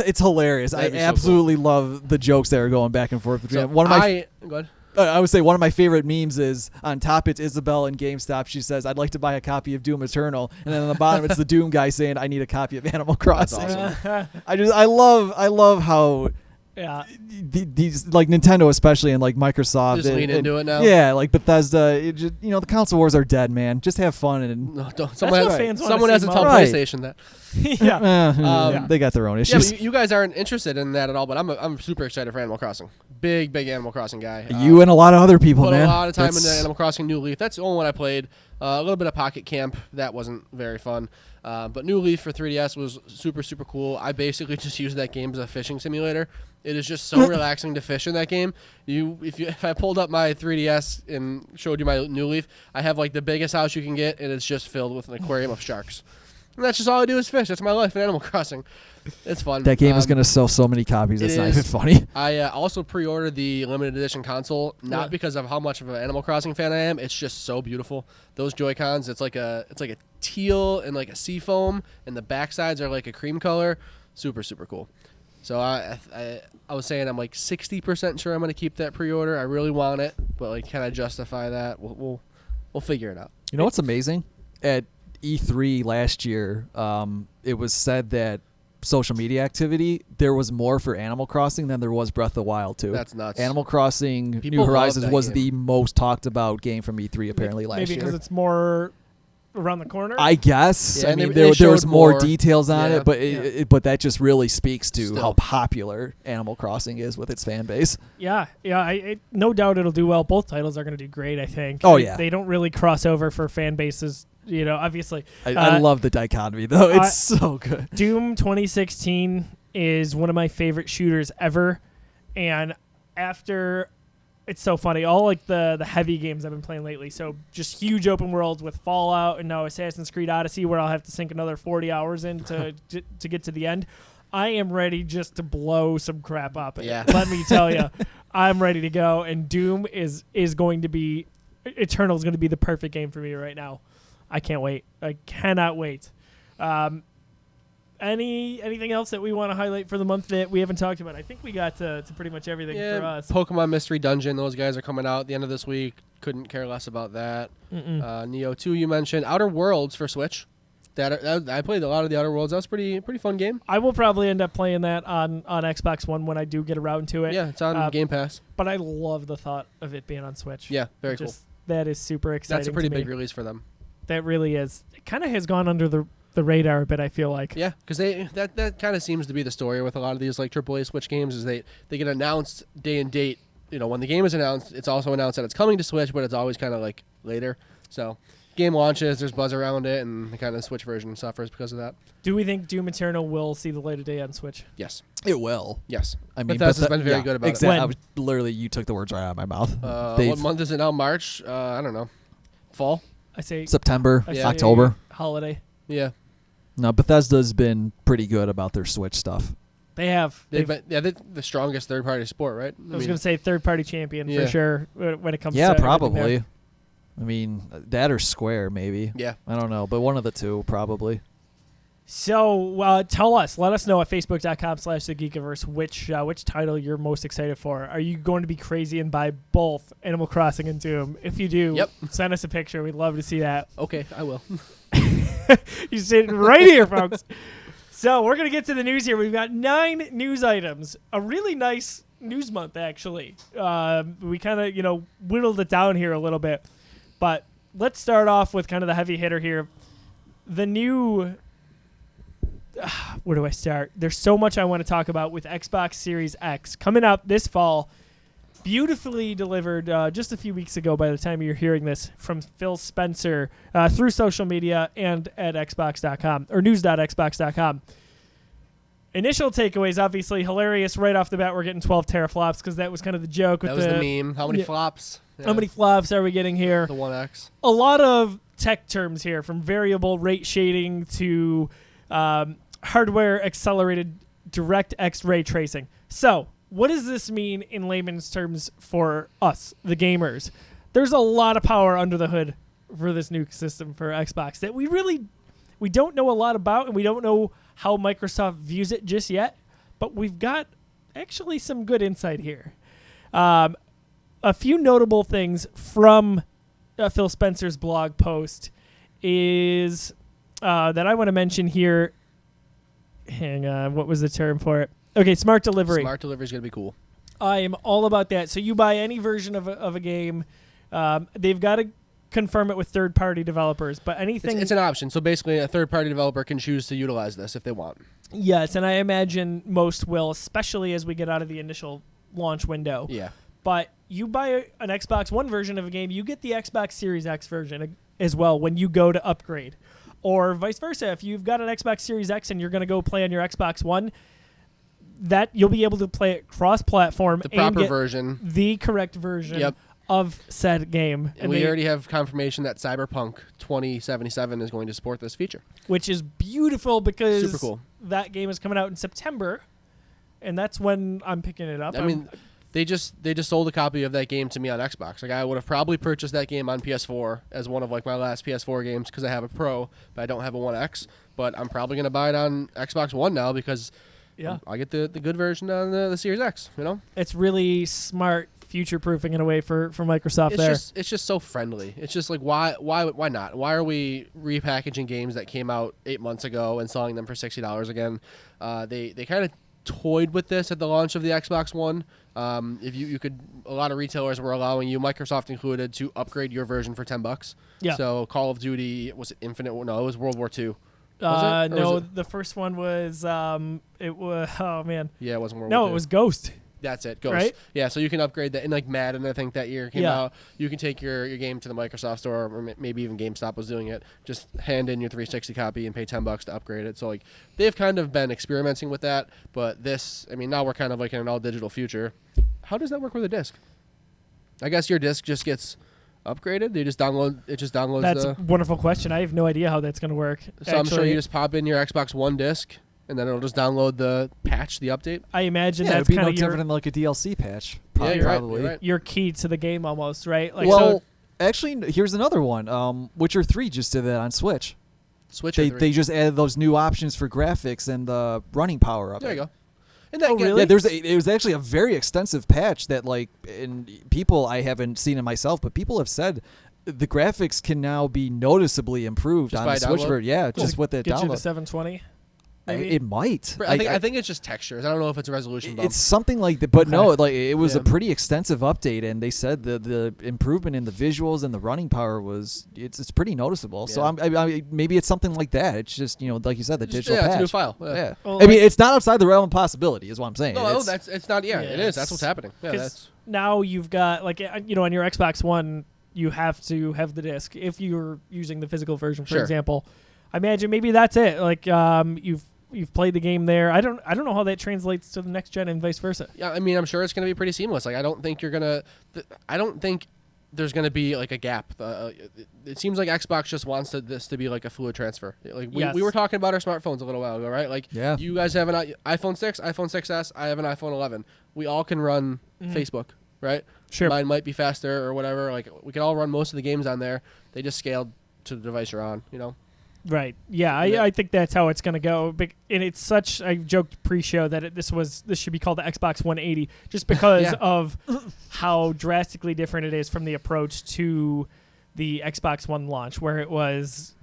It's hilarious. I That'd be so absolutely love the jokes that are going back and forth between them. One of my go ahead. I would say one of my favorite memes is on top it's Isabelle in GameStop. She says, "I'd like to buy a copy of Doom Eternal," and then on the bottom it's the Doom guy saying, "I need a copy of Animal Crossing." awesome. I love how Yeah. these like Nintendo especially and like Microsoft Just lean into it now. Yeah, like Bethesda. The console wars are dead, man. Just have fun and No, don't. what Someone fans wanna someone see has to tell more. Right. PlayStation that. Yeah. they got their own Yeah, issues. but you guys aren't interested in that at all. But I'm super excited for Animal Crossing. Big Animal Crossing guy. You and a lot of other people, put man. a lot of time That's- into Animal Crossing New Leaf. That's the only one I played. A little bit of Pocket Camp. That wasn't very fun. But New Leaf for 3DS was super, super cool. I basically just used that game as a fishing simulator. It is just so relaxing to fish in that game. If I pulled up my 3DS and showed you my New Leaf, I have like the biggest house you can get, and it's just filled with an aquarium of sharks. And that's just all I do is fish. That's my life in Animal Crossing. It's fun. That game is going to sell so many copies. It's it not is. even funny. I also pre-ordered the limited edition console, not because of how much of an Animal Crossing fan I am. It's just so beautiful. Those Joy-Cons, it's like a teal and like a sea foam, and the back sides are like a cream color. Super, super cool. So I was saying I'm like 60% sure I'm going to keep that pre-order. I really want it, but like, can I justify that? We'll figure it out. You know what's amazing? At E3 last year, it was said that social media activity, there was more for Animal Crossing than there was Breath of the Wild too. That's nuts. Animal Crossing People New love Horizons that was game. the most talked about game from E3 apparently last Maybe year. because it's more around the corner. I guess. Yeah, I and mean, they there was showed more more. details on Yeah. it, but but that just really speaks to Still. how popular Animal Crossing is with its fan base. Yeah. I no doubt it'll do well. Both titles are going to do great, I think. Oh, yeah. They don't really cross over for fan bases, obviously. I love the dichotomy though. It's so good. Doom 2016 is one of my favorite shooters ever. And after, it's so funny, all like the heavy games I've been playing lately, so just huge open worlds with Fallout and now Assassin's Creed Odyssey, where I'll have to sink another 40 hours in to get to the end. I am ready just to blow some crap up. Yeah. Let me tell you, I'm ready to go. And Doom is going to be, Eternal is going to be the perfect game for me right now. I can't wait. I cannot wait. Anything else that we want to highlight for the month that we haven't talked about? I think we got to pretty much everything for us. Pokemon Mystery Dungeon, those guys are coming out at the end of this week. Couldn't care less about that. Neo 2 you mentioned. Outer Worlds for Switch. That I played a lot of the Outer Worlds. That was pretty fun game. I will probably end up playing that on Xbox One when I do get around to it. Yeah, it's on Game Pass. But I love the thought of it being on Switch. Yeah, very cool. That is super exciting. That's a pretty to me. big release for them. That really is. It kind of has gone under the radar a bit, I feel like. Yeah, because that kind of seems to be the story with a lot of these like AAA Switch games is they get announced day and date. You know, when the game is announced, it's also announced that it's coming to Switch, but it's always kind of like later. So game launches, there's buzz around it, and the kind of Switch version suffers because of that. Do we think Doom Eternal will see the light of day on Switch? Yes. It will. Yes. I mean, Bethesda's been very good about it. Exactly. Literally, you took the words right out of my mouth. What month is it now? March? I don't know. Fall? I say September, I say October. Holiday. Yeah. No, Bethesda's been pretty good about their Switch stuff. They have. They're the strongest third-party sport, right? I was going to say third-party champion for sure when it comes to Yeah, everything probably. there. I mean, that or Square, maybe. Yeah. I don't know, but one of the two, probably. So let us know at facebook.com/the Geekiverse which title you're most excited for. Are you going to be crazy and buy both Animal Crossing and Doom? If you do, send us a picture. We'd love to see that. Okay, I will. You're sitting right here, folks. So we're going to get to the news here. We've got 9 news items. A really nice news month, actually. We kind of, whittled it down here a little bit. But let's start off with kind of the heavy hitter here. The new... where do I start? There's so much I want to talk about with Xbox Series X coming out this fall. Beautifully delivered just a few weeks ago by the time you're hearing this from Phil Spencer through social media and at xbox.com or news.xbox.com. Initial takeaways, obviously hilarious. Right off the bat, we're getting 12 teraflops because that was kind of the joke. That was the meme. How many flops? Yeah. How many flops are we getting here? The 1X. A lot of tech terms here, from variable rate shading to hardware accelerated DirectX ray tracing. So, what does this mean in layman's terms for us, the gamers? There's a lot of power under the hood for this new system for Xbox that we don't know a lot about, and we don't know how Microsoft views it just yet, but we've got actually some good insight here. A few notable things from Phil Spencer's blog post is that I want to mention here. Hang on, what was the term for it? Okay, smart delivery. Smart delivery is going to be cool. I am all about that. So you buy any version of a game, they've got to confirm it with third-party developers, but anything... It's an option. So basically, a third-party developer can choose to utilize this if they want. Yes, and I imagine most will, especially as we get out of the initial launch window. Yeah. But you buy an Xbox One version of a game, you get the Xbox Series X version as well when you go to upgrade. Or vice versa. If you've got an Xbox Series X and you're going to go play on your Xbox One, that you'll be able to play it cross-platform The and proper get version. the correct version of said game. And we already have confirmation that Cyberpunk 2077 is going to support this feature. Which is beautiful because super cool. That game is coming out in September, and that's when I'm picking it up. I mean, they just sold a copy of that game to me on Xbox. Like I would have probably purchased that game on PS4 as one of like my last PS4 games because I have a Pro, but I don't have a 1X. But I'm probably going to buy it on Xbox One now because I get the good version on the Series X. It's really smart future-proofing in a way for Microsoft. It's just so friendly. It's just like why not? Why are we repackaging games that came out 8 months ago and selling them for $60 again? They kind of toyed with this at the launch of the Xbox One. If you could, a lot of retailers were allowing you, Microsoft included, to upgrade your version for $10. Yeah. So Call of Duty, was it Infinite? No, it was World War II. No, the first one was it was. Oh man. Yeah, it wasn't World War No, II. it was Ghost. That's it. Ghost. Right? Yeah, so you can upgrade that. And like Madden, I think that year came Yeah. out. You can take your game to the Microsoft Store, or maybe even GameStop was doing it. Just hand in your 360 copy and pay $10 to upgrade it. So like they've kind of been experimenting with that. But this, I mean, now we're kind of like in an all digital future. How does that work with a disc? I guess your disc just gets upgraded. They just download. It just downloads. That's a wonderful question. I have no idea how that's going to work. So I'm sure you just pop in your Xbox One disc, and then it'll just download the patch, the update. I imagine Yeah, that's it'd be kind no of different than like a DLC patch. Yeah, you're right, Probably. you're right. your key to the game almost, right? Like, Well, so actually, here's another one. Witcher 3 just did that on Switch. Switcher 3. They just added those new options for graphics and the running power of There it. you go. And that Oh, really? Yeah, it was actually a very extensive patch that like, and people, I haven't seen it myself, but people have said the graphics can now be noticeably improved Just on by the Switch download? version. Yeah, just with the get you to download. 720. Maybe? It might. I think it's just textures. I don't know if it's a resolution bump. It's something like that, but Okay. no, like it was a Yeah. pretty extensive update, and they said the improvement in the visuals and the running power was it's pretty noticeable. So Yeah. I maybe it's something like that. It's just like you said, the Just- digital yeah, patch. it's a new file. Yeah. Yeah, Well, I mean it's not outside the realm of possibility, is what I'm saying. No, It's- it's not. Yeah, it is. That's what's happening. Yeah, 'Cause that's now you've got on your Xbox One, you have to have the disc if you're using the physical version, for Sure. example. I imagine maybe that's it. Like you've played the game there. I don't know how that translates to the next gen and vice versa. yeah. I mean, I'm sure it's going to be pretty seamless. Like, I don't think you're gonna. I don't think there's going to be like a gap. It seems like Xbox just wants this to be like a fluid transfer. Like Yes. we were talking about our smartphones a little while ago, right? Like, Yeah. you guys have an iPhone 6, iPhone 6s. I have an iPhone 11. We all can run Facebook, right? Sure. Mine might be faster or whatever. Like, we can all run most of the games on there. They just scaled to the device you're on. You know. Right. Yeah, Yeah. I think that's how it's going to go. And it's such. I joked pre-show that this should be called the Xbox 180, just because Yeah. of how drastically different it is from the approach to the Xbox One launch, where it was,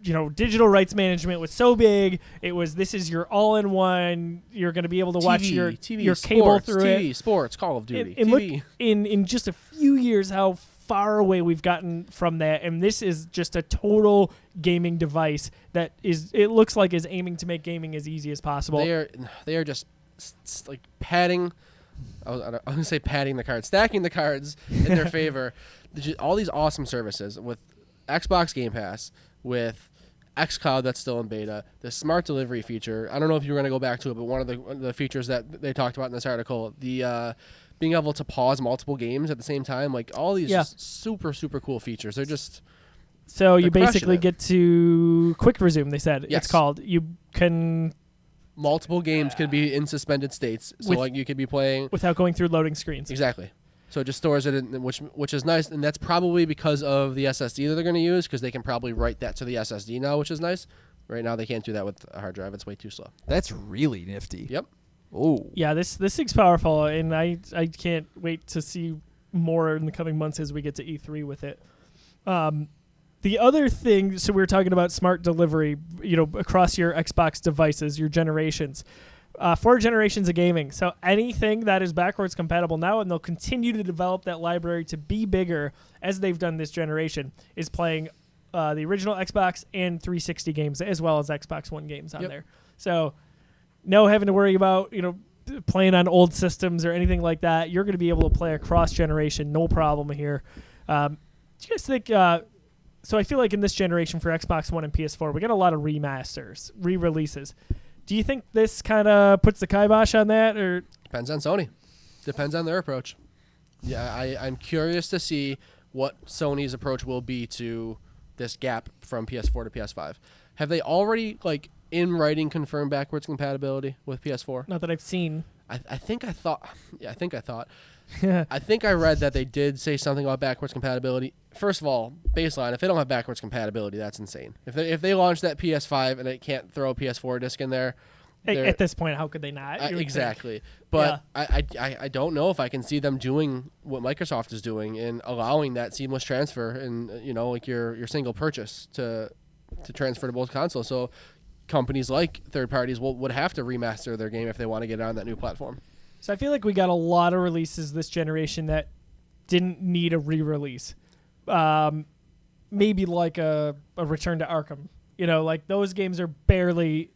digital rights management was so big. It was this is your all-in-one. You're going to be able to watch your cable sports, through TV, it. sports, Call of Duty, And look, TV. in just a few years, how far away we've gotten from that, and this is just a total gaming device that it looks like is aiming to make gaming as easy as possible. They are just like padding. I was going to say padding the cards, stacking the cards in their favor. All these awesome services with Xbox Game Pass, with xCloud that's still in beta, the smart delivery feature. I don't know if you're going to go back to it, but one of the features that they talked about in this article, the being able to pause multiple games at the same time, like all these just super, super cool features. They're just so you they're crushing basically it. get to quick resume, they said. Yes. It's called. You can, multiple games could be in suspended states. So With- like you could be playing without going through loading screens. exactly. So it just stores it in, which is nice, and that's probably because of the SSD that they're going to use, because they can probably write that to the SSD now, which is nice. Right now they can't do that with a hard drive; it's way too slow. That's really nifty. Yep. Oh. Yeah, this thing's powerful, and I can't wait to see more in the coming months as we get to E3 with it. The other thing, so we were talking about smart delivery, across your Xbox devices, your generations. 4 generations of gaming. So anything that is backwards compatible now, and they'll continue to develop that library to be bigger as they've done this generation, is playing the original Xbox and 360 games as well as Xbox One games on Yep. there. So no having to worry about, playing on old systems or anything like that. You're going to be able to play across generation, no problem here. Do you guys think... so I feel like in this generation for Xbox One and PS4, we got a lot of remasters, re-releases. Do you think this kind of puts the kibosh on that, or Depends on Sony. Depends on their approach. Yeah, I'm curious to see what Sony's approach will be to this gap from PS4 to PS5. Have they already, like, in writing confirmed backwards compatibility with PS4? not that I've seen? I think I thought. Yeah, I think I thought. I think I read that they did say something about backwards compatibility. First of all, baseline, if they don't have backwards compatibility, that's insane. If they launch that PS5 and it can't throw a PS4 disc in there, At this point, how could they not? You would think. exactly. But I don't know if I can see them doing what Microsoft is doing and allowing that seamless transfer and like your single purchase to transfer to both consoles. So companies like third parties would have to remaster their game if they want to get it on that new platform. So I feel like we got a lot of releases this generation that didn't need a re-release. Maybe like a Return to Arkham. Like those games are barely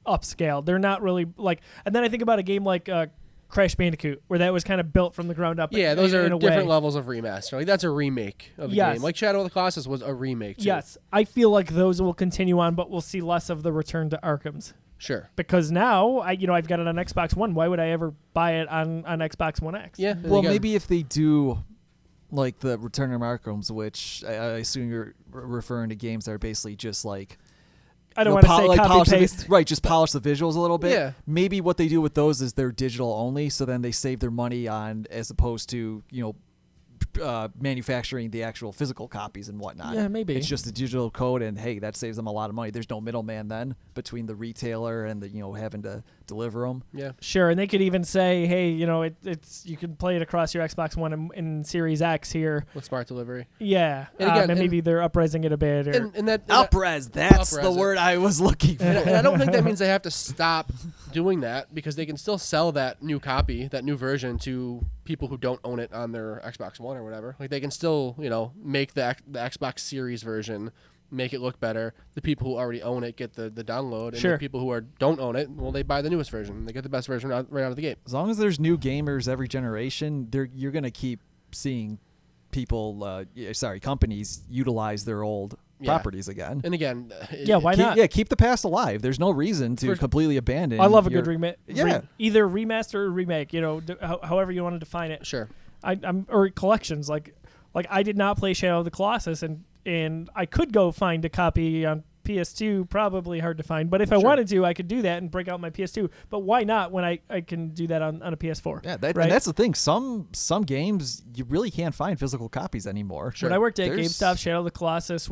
upscaled. They're not really like. And then I think about a game like Crash Bandicoot, where that was kind of built from the ground up. Yeah, those are in a different way. levels of remaster. Like that's a remake of the Yes. game. Like Shadow of the Colossus was a remake too. Yes, I feel like those will continue on, but we'll see less of the return to Arkham's. Sure. Because now, I've got it on Xbox One. Why would I ever buy it on Xbox One X? Yeah. Well, maybe if they do like the Return to Arkham's, which I assume you're referring to games that are basically just like I don't want to say like copy paste. right, just polish the visuals a little bit. Yeah. Maybe what they do with those is they're digital only, so then they save their money on as opposed to manufacturing the actual physical copies and whatnot. Yeah, maybe. It's just a digital code, and hey, that saves them a lot of money. There's no middleman then between the retailer and the having to deliver them. Yeah. Sure, and they could even say, hey, it's you can play it across your Xbox One in Series X here. With smart delivery. Yeah, And again, and maybe they're uprising it a bit. Or, And that Upres, that's Upres the it. word I was looking for. And I don't think that means they have to stop doing that because they can still sell that new copy, that new version to people who don't own it on their Xbox One or whatever. Like they can still, make the Xbox Series version, make it look better. The people who already own it get the download, and Sure. the people who don't own it, well, they buy the newest version. They get the best version right out of the gate. As long as there's new gamers every generation, you're going to keep seeing people, companies utilize their old properties again. And again, why not? Yeah, keep the past alive. There's no reason to completely abandon. I love a good remake. Yeah. Either remaster or remake. However you want to define it. Sure. I'm or collections. Like I did not play Shadow of the Colossus, and I could go find a copy on PS2. Probably hard to find, but if I wanted to, I could do that and break out my PS2. But why not when I can do that on a PS4? Yeah, right? and that's the thing. Some games you really can't find physical copies anymore. Sure. When I worked at GameStop, Shadow of the Colossus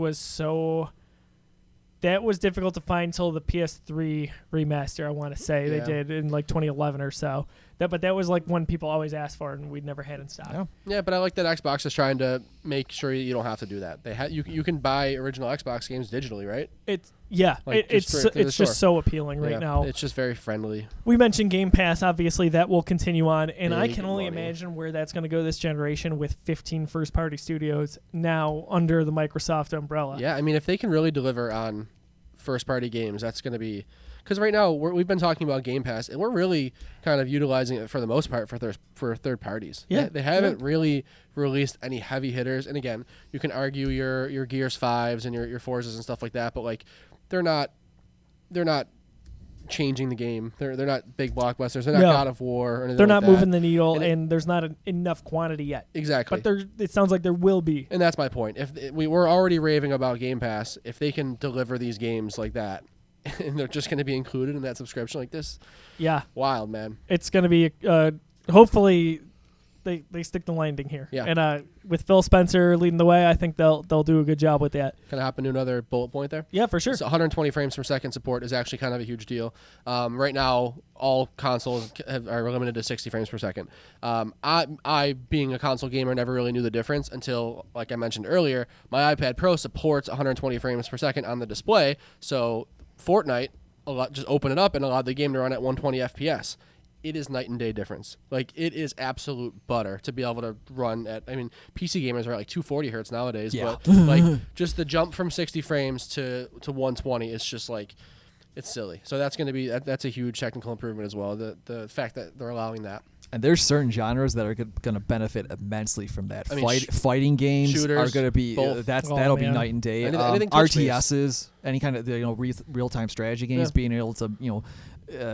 that was difficult to find until the PS3 remaster. I want to say they did in like 2011 or so. But that was like one people always asked for, and we'd never had in stock. Yeah, but I like that Xbox is trying to make sure you don't have to do that. You can buy original Xbox games digitally, right? It's just so appealing right now. It's just very friendly. We mentioned Game Pass. Obviously, that will continue on, and I Big can only money. imagine where that's going to go this generation with 15 first-party studios now under the Microsoft umbrella. Yeah, I mean, if they can really deliver on first-party games, that's going to be... Because right now, we've been talking about Game Pass, and we're really kind of utilizing it for the most part for third parties. Yeah. They haven't really released any heavy hitters. And again, you can argue your Gears 5s and your Forzas and stuff like that, but like they're not changing the game. They're not big blockbusters. They're not God of War or anything They're like not that. moving the needle, and there's not enough quantity yet. Exactly. But it sounds like there will be. And that's my point. If we were already raving about Game Pass, if they can deliver these games like that, and they're just going to be included in that subscription like this, Yeah. wild, man. It's going to be hopefully they stick the landing here. Yeah. And with Phil Spencer leading the way, I think they'll do a good job with that. Can I hop into another bullet point there? Yeah, for sure. So 120 frames per second support is actually kind of a huge deal. Right now, all consoles are limited to 60 frames per second. I, being a console gamer, never really knew the difference until, like I mentioned earlier, my iPad Pro supports 120 frames per second on the display. So Fortnite, just open it up and allowed the game to run at 120 FPS. It is night and day difference. Like, it is absolute butter to be able to run at, I mean, PC gamers are at like 240 hertz nowadays, but like just the jump from 60 frames to 120 is just like, it's silly. So that's going to be, that's a huge technical improvement as well. The fact that they're allowing that. And there's certain genres that are going to benefit immensely from that. I mean, fighting games shooters, are going to be both. that'll be night and day. Anything touch-based. RTSs, any kind of real-time strategy games, being able to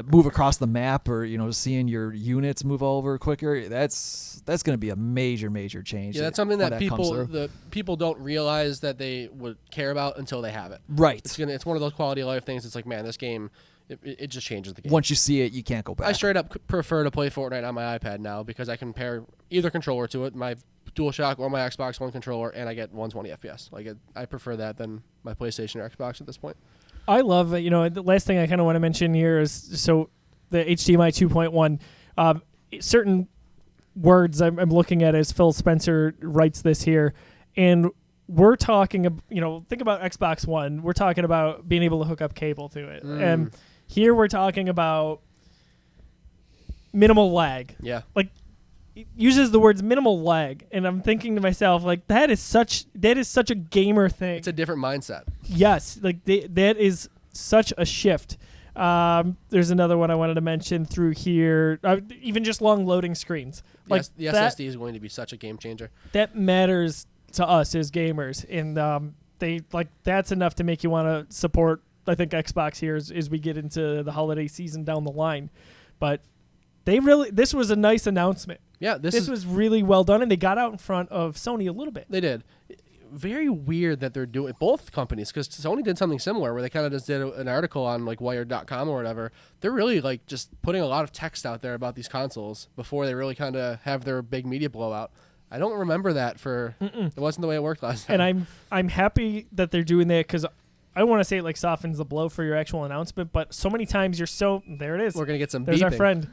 move across the map or seeing your units move over quicker. That's going to be a major change. Yeah, that's something that comes through. the people don't realize that they would care about until they have it. Right. It's one of those quality of life things. It's like, man, this game. It just changes the game. Once you see it, you can't go back. I straight up prefer to play Fortnite on my iPad now because I can pair either controller to it, my DualShock or my Xbox One controller, and I get 120 FPS. Like I prefer that than my PlayStation or Xbox at this point. I love, the last thing I kind of want to mention here is, so the HDMI 2.1, certain words I'm looking at as Phil Spencer writes this here, and we're talking, think about Xbox One. We're talking about being able to hook up cable to it. And here we're talking about minimal lag. Yeah. Like, it uses the words minimal lag, and I'm thinking to myself, like, that is such a gamer thing. It's a different mindset. Yes, like that is such a shift. There's another one I wanted to mention through here. Even just long loading screens. Like Yes, the SSD is going to be such a game changer. That matters to us as gamers, and that's enough to make you want to support. I think Xbox here as we get into the holiday season down the line, but this was a nice announcement. Yeah, this was really well done, and they got out in front of Sony a little bit. They did. Very weird that they're doing both companies, because Sony did something similar where they kind of just did an article on like Wired.com or whatever. They're really like just putting a lot of text out there about these consoles before they really kind of have their big media blowout. I don't remember that it wasn't the way it worked last time. And I'm happy that they're doing that, because I don't want to say it like softens the blow for your actual announcement, but so many times there it is. We're gonna get some. There's beeping. our friend.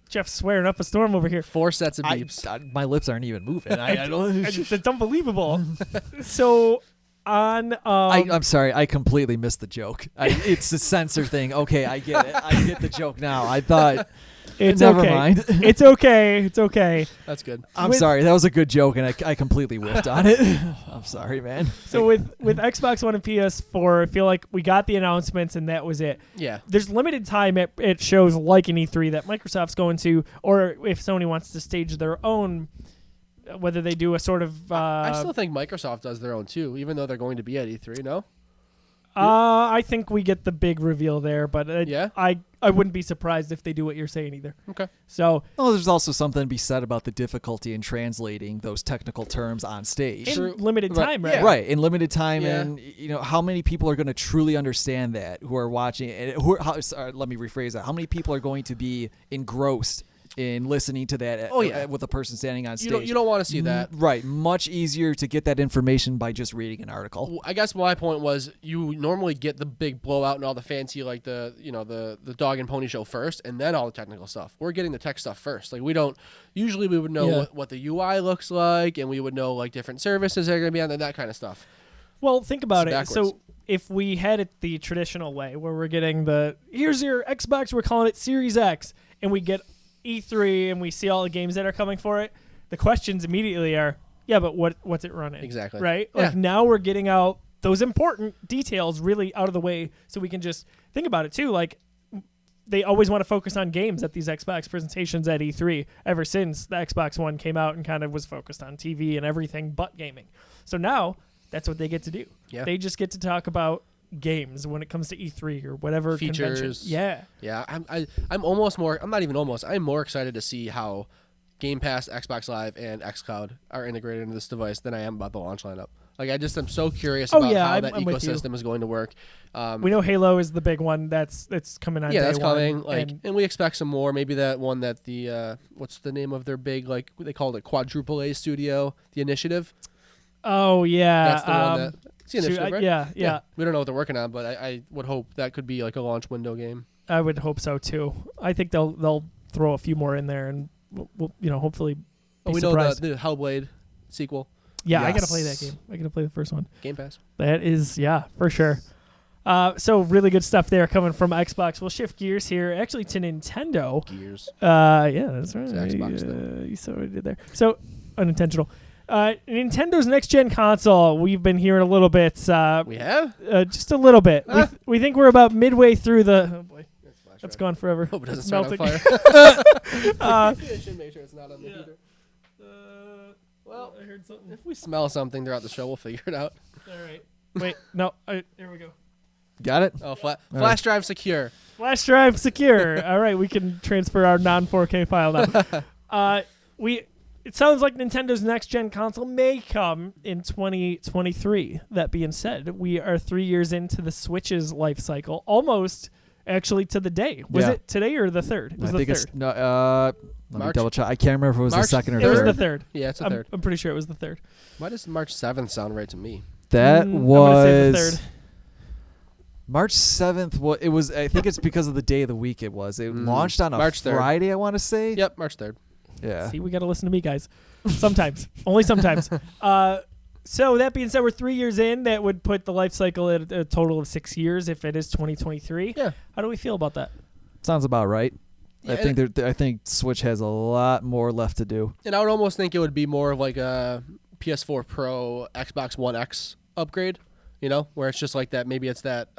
Jeff's swearing up a storm over here. 4 sets of beeps. My lips aren't even moving. I don't. It's unbelievable. So on. I'm sorry. I completely missed the joke. It's a censor thing. Okay, I get it. I get the joke now. I thought. Never okay. mind. It's okay. It's okay. That's good. I'm sorry. That was a good joke, and I completely whiffed on it. I'm sorry, man. So with Xbox One and PS4, I feel like we got the announcements, and that was it. Yeah. There's limited time at shows like an E3 that Microsoft's going to, or if Sony wants to stage their own, whether they do a sort of... I still think Microsoft does their own, too, even though they're going to be at E3, no? I think we get the big reveal there, but Yeah? I wouldn't be surprised if they do what you're saying either. Okay. So there's also something to be said about the difficulty in translating those technical terms on stage. in limited time, right? Yeah. Right, in limited time, Yeah. and how many people are going to truly understand that who are watching? And let me rephrase that. How many people are going to be engrossed in listening to that with a person standing on stage? You don't want to see that. Right, much easier to get that information by just reading an article. I guess my point was you normally get the big blowout and all the fancy, like the dog and pony show first, and then all the technical stuff. We're getting the tech stuff first. Like we would know what the UI looks like, and we would know like different services that are going to be on, and that kind of stuff. Well, think about it. Backwards. So if we had it the traditional way, where we're getting here's your Xbox, we're calling it Series X, and we get E3 and we see all the games that are coming for it, the questions immediately are, but what's it running? Exactly. Right? Yeah. Like now we're getting out those important details really out of the way, so we can just think about it too. Like they always want to focus on games at these Xbox presentations at E3 ever since the Xbox One came out and kind of was focused on TV and everything but gaming. So now that's what they get to do. Yeah. They just get to talk about games when it comes to E3 or whatever Features. convention. Yeah. I'm more excited to see how Game Pass, Xbox Live, and xCloud are integrated into this device than I am about the launch lineup. Like I'm so curious about how that ecosystem is going to work. We know Halo is the big one that's coming on. Yeah, day that's one, coming. And we expect some more. Maybe that one that the what's the name of their big, like they called it quadruple A studio, the Initiative. Oh yeah, That's the one that. It's the Initiative, right? Yeah. We don't know what they're working on, but I would hope that could be like a launch window game. I would hope so too. I think they'll throw a few more in there, and we'll hopefully be we surprised. know the Hellblade sequel. Yeah, Yes. I gotta play that game. I gotta play the first one. Game Pass. That is, for sure. So really good stuff there coming from Xbox. We'll shift gears here, actually, to Nintendo. Gears. Yeah, that's right. It's Xbox thing. You saw what I did there. So unintentional. Nintendo's next gen console. We've been hearing a little bit. We have. Just a little bit. We think we're about midway through the. Oh boy, that's gone forever. Hope it doesn't It's start on melting. fire. Should make sure it's not on the heater. Well, I heard something. if we smell something throughout the show, we'll figure it out. All right. Wait, no. Here we go. Got it? Oh, flash drive secure. Flash drive secure. All right, we can transfer our non-4K file now. It sounds like Nintendo's next-gen console may come in 2023. That being said, we are 3 years into the Switch's life cycle, almost actually to the day. Was it today or the 3rd? It was I the think 3rd. it's let me March? double check. I can't remember if it was March? the second or It was third. the 3rd. Yeah, it's the third. I'm pretty sure it was the 3rd. Why does March 7th sound right to me? That I'm gonna say the was 3rd. March 7th. It was. I think it's because of the day of the week it was. It launched on a March 3rd. Friday, I want to say. Yep, March 3rd. Yeah. See, we got to listen to me, guys. Sometimes. Only sometimes. So that being said, we're 3 years in. That would put the life cycle at a total of 6 years if it is 2023. Yeah. How do we feel about that? Sounds about right. Yeah, I think Switch has a lot more left to do. And I would almost think it would be more of like a PS4 Pro, Xbox One X upgrade You know, where it's just like that. Maybe it's that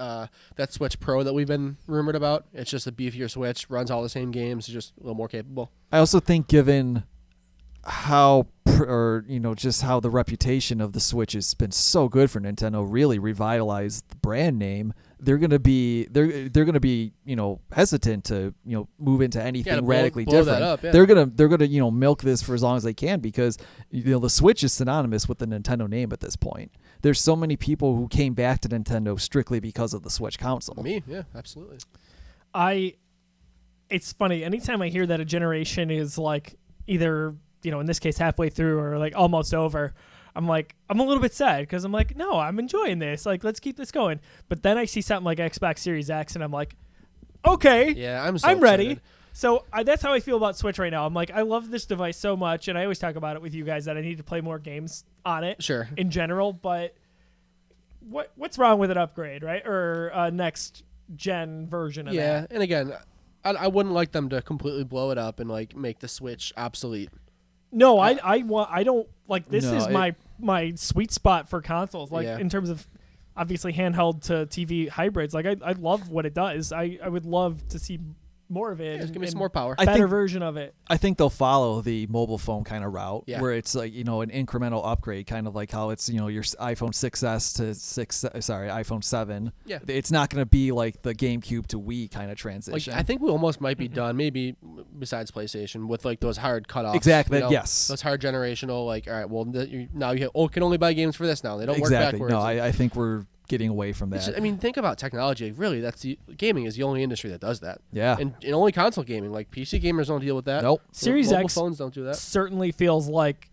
Switch Pro that we've been rumored about. It's just a beefier Switch, runs all the same games, just a little more capable. I also think given how just how the reputation of the Switch has been so good for Nintendo, really revitalized the brand name, they're gonna be hesitant to move into anything radically blow different. That up, yeah. They're gonna milk this for as long as they can, because the Switch is synonymous with the Nintendo name at this point. There's so many people who came back to Nintendo strictly because of the Switch console. Me, yeah, absolutely. It's funny, anytime I hear that a generation is like either, in this case halfway through or like almost over, I'm a little bit sad, because I'm like, no, I'm enjoying this. Like, let's keep this going. But then I see something like Xbox Series X, and I'm like, okay, yeah, I'm ready. So that's how I feel about Switch right now. I'm like, I love this device so much, and I always talk about it with you guys that I need to play more games on it. Sure. In general, but what's wrong with an upgrade, right? Or a next gen version of that? Yeah, and again, I wouldn't like them to completely blow it up and like make the Switch obsolete. No, I don't like this. Is my sweet spot for consoles. Like in terms of obviously handheld to TV hybrids. Like I love what it does. I would love to see more of it. Just give me some more power. Better version of it. I think they'll follow the mobile phone kind of route, where it's like an incremental upgrade, kind of like how it's your iPhone 6s to iPhone 7. Yeah, it's not going to be like the GameCube to Wii kind of transition. Like, I think we almost might be done, maybe besides PlayStation, with like those hard cutoffs. Exactly. Yes. Those hard generational. Like, all right, well now you can only buy games for this now. They don't work backwards. No, I think we're getting away from that. Think about technology. Really, gaming is the only industry that does that. Yeah. And only console gaming. Like PC gamers don't deal with that. Nope. Series Mobile X phones don't do that. Certainly feels like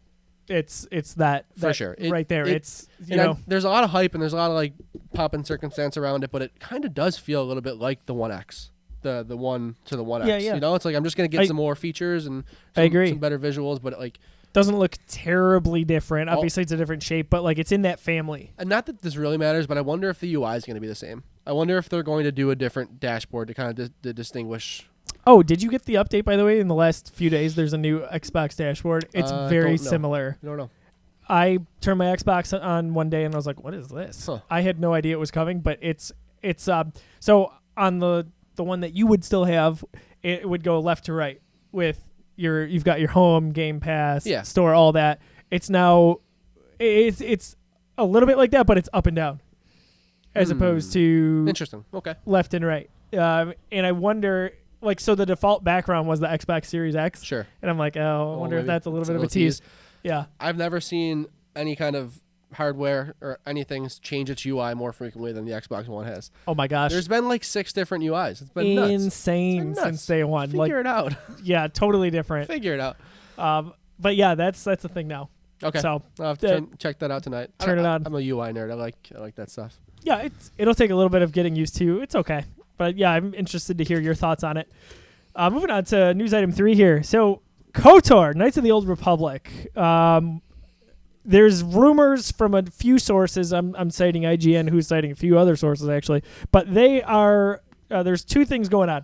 it's that for sure right there. It's there's a lot of hype and there's a lot of like pop and circumstance around it, but it kind of does feel a little bit like the One X. The one to the One X. Yeah. It's like I'm just gonna get some more features and I agree. Some better visuals, but like doesn't look terribly different. Obviously, it's a different shape, but like it's in that family. And not that this really matters, but I wonder if the UI is going to be the same. I wonder if they're going to do a different dashboard to kind of to distinguish. Oh, did you get the update, by the way? In the last few days, there's a new Xbox dashboard. It's very similar. I don't know. I turned my Xbox on one day and I was like, "What is this?" Huh. I had no idea it was coming, but it's so on the one that you would still have, it would go left to right with. You've got your home, Game Pass, store, all that. It's now, it's a little bit like that, but it's up and down, as opposed to interesting. Okay, left and right. And I wonder, like, so the default background was the Xbox Series X. Sure. And I'm like, I wonder if that's a little bit of a tease. Yeah. I've never seen any kind of hardware or anything change its UI more frequently than the Xbox One has. Oh my gosh. There's been like 6 different UIs. It's been insane nuts. since day one. Figure it out. Yeah, totally different. Figure it out. But yeah, that's the thing now. Okay. So I'll have to check that out tonight. Turn it on. I'm a UI nerd. I like that stuff. Yeah, it'll take a little bit of getting used to. It's okay. But yeah, I'm interested to hear your thoughts on it. Moving on to news item 3 here. So KOTOR, Knights of the Old Republic. There's rumors from a few sources. I'm citing IGN, who's citing a few other sources actually. But they are there's 2 things going on.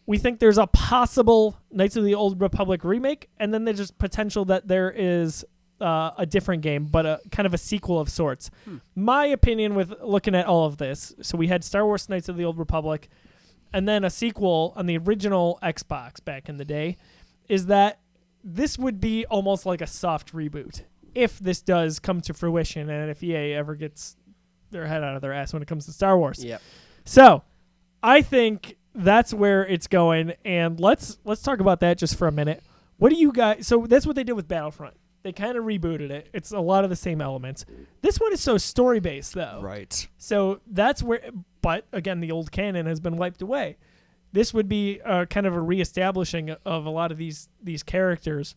We think there's a possible Knights of the Old Republic remake, and then there's just potential that there is a different game, but a kind of a sequel of sorts. My opinion with looking at all of this, so we had Star Wars Knights of the Old Republic, and then a sequel on the original Xbox back in the day, is that this would be almost like a soft reboot if this does come to fruition, and if EA ever gets their head out of their ass when it comes to Star Wars. Yep. So I think that's where it's going, and let's talk about that just for a minute. What do you guys? So that's what they did with Battlefront. They kind of rebooted it. It's a lot of the same elements. This one is so story based though. Right. So that's where. But again, the old canon has been wiped away. This would be kind of a reestablishing of a lot of these characters.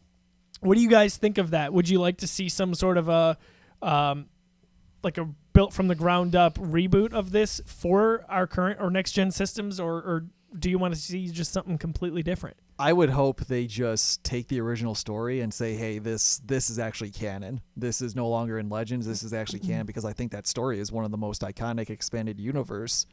What do you guys think of that? Would you like to see some sort of a like a built from the ground up reboot of this for our current or next gen systems, or do you want to see just something completely different? I would hope they just take the original story and say, hey, this is actually canon. This is no longer in Legends. This is actually canon, because I think that story is one of the most iconic expanded universe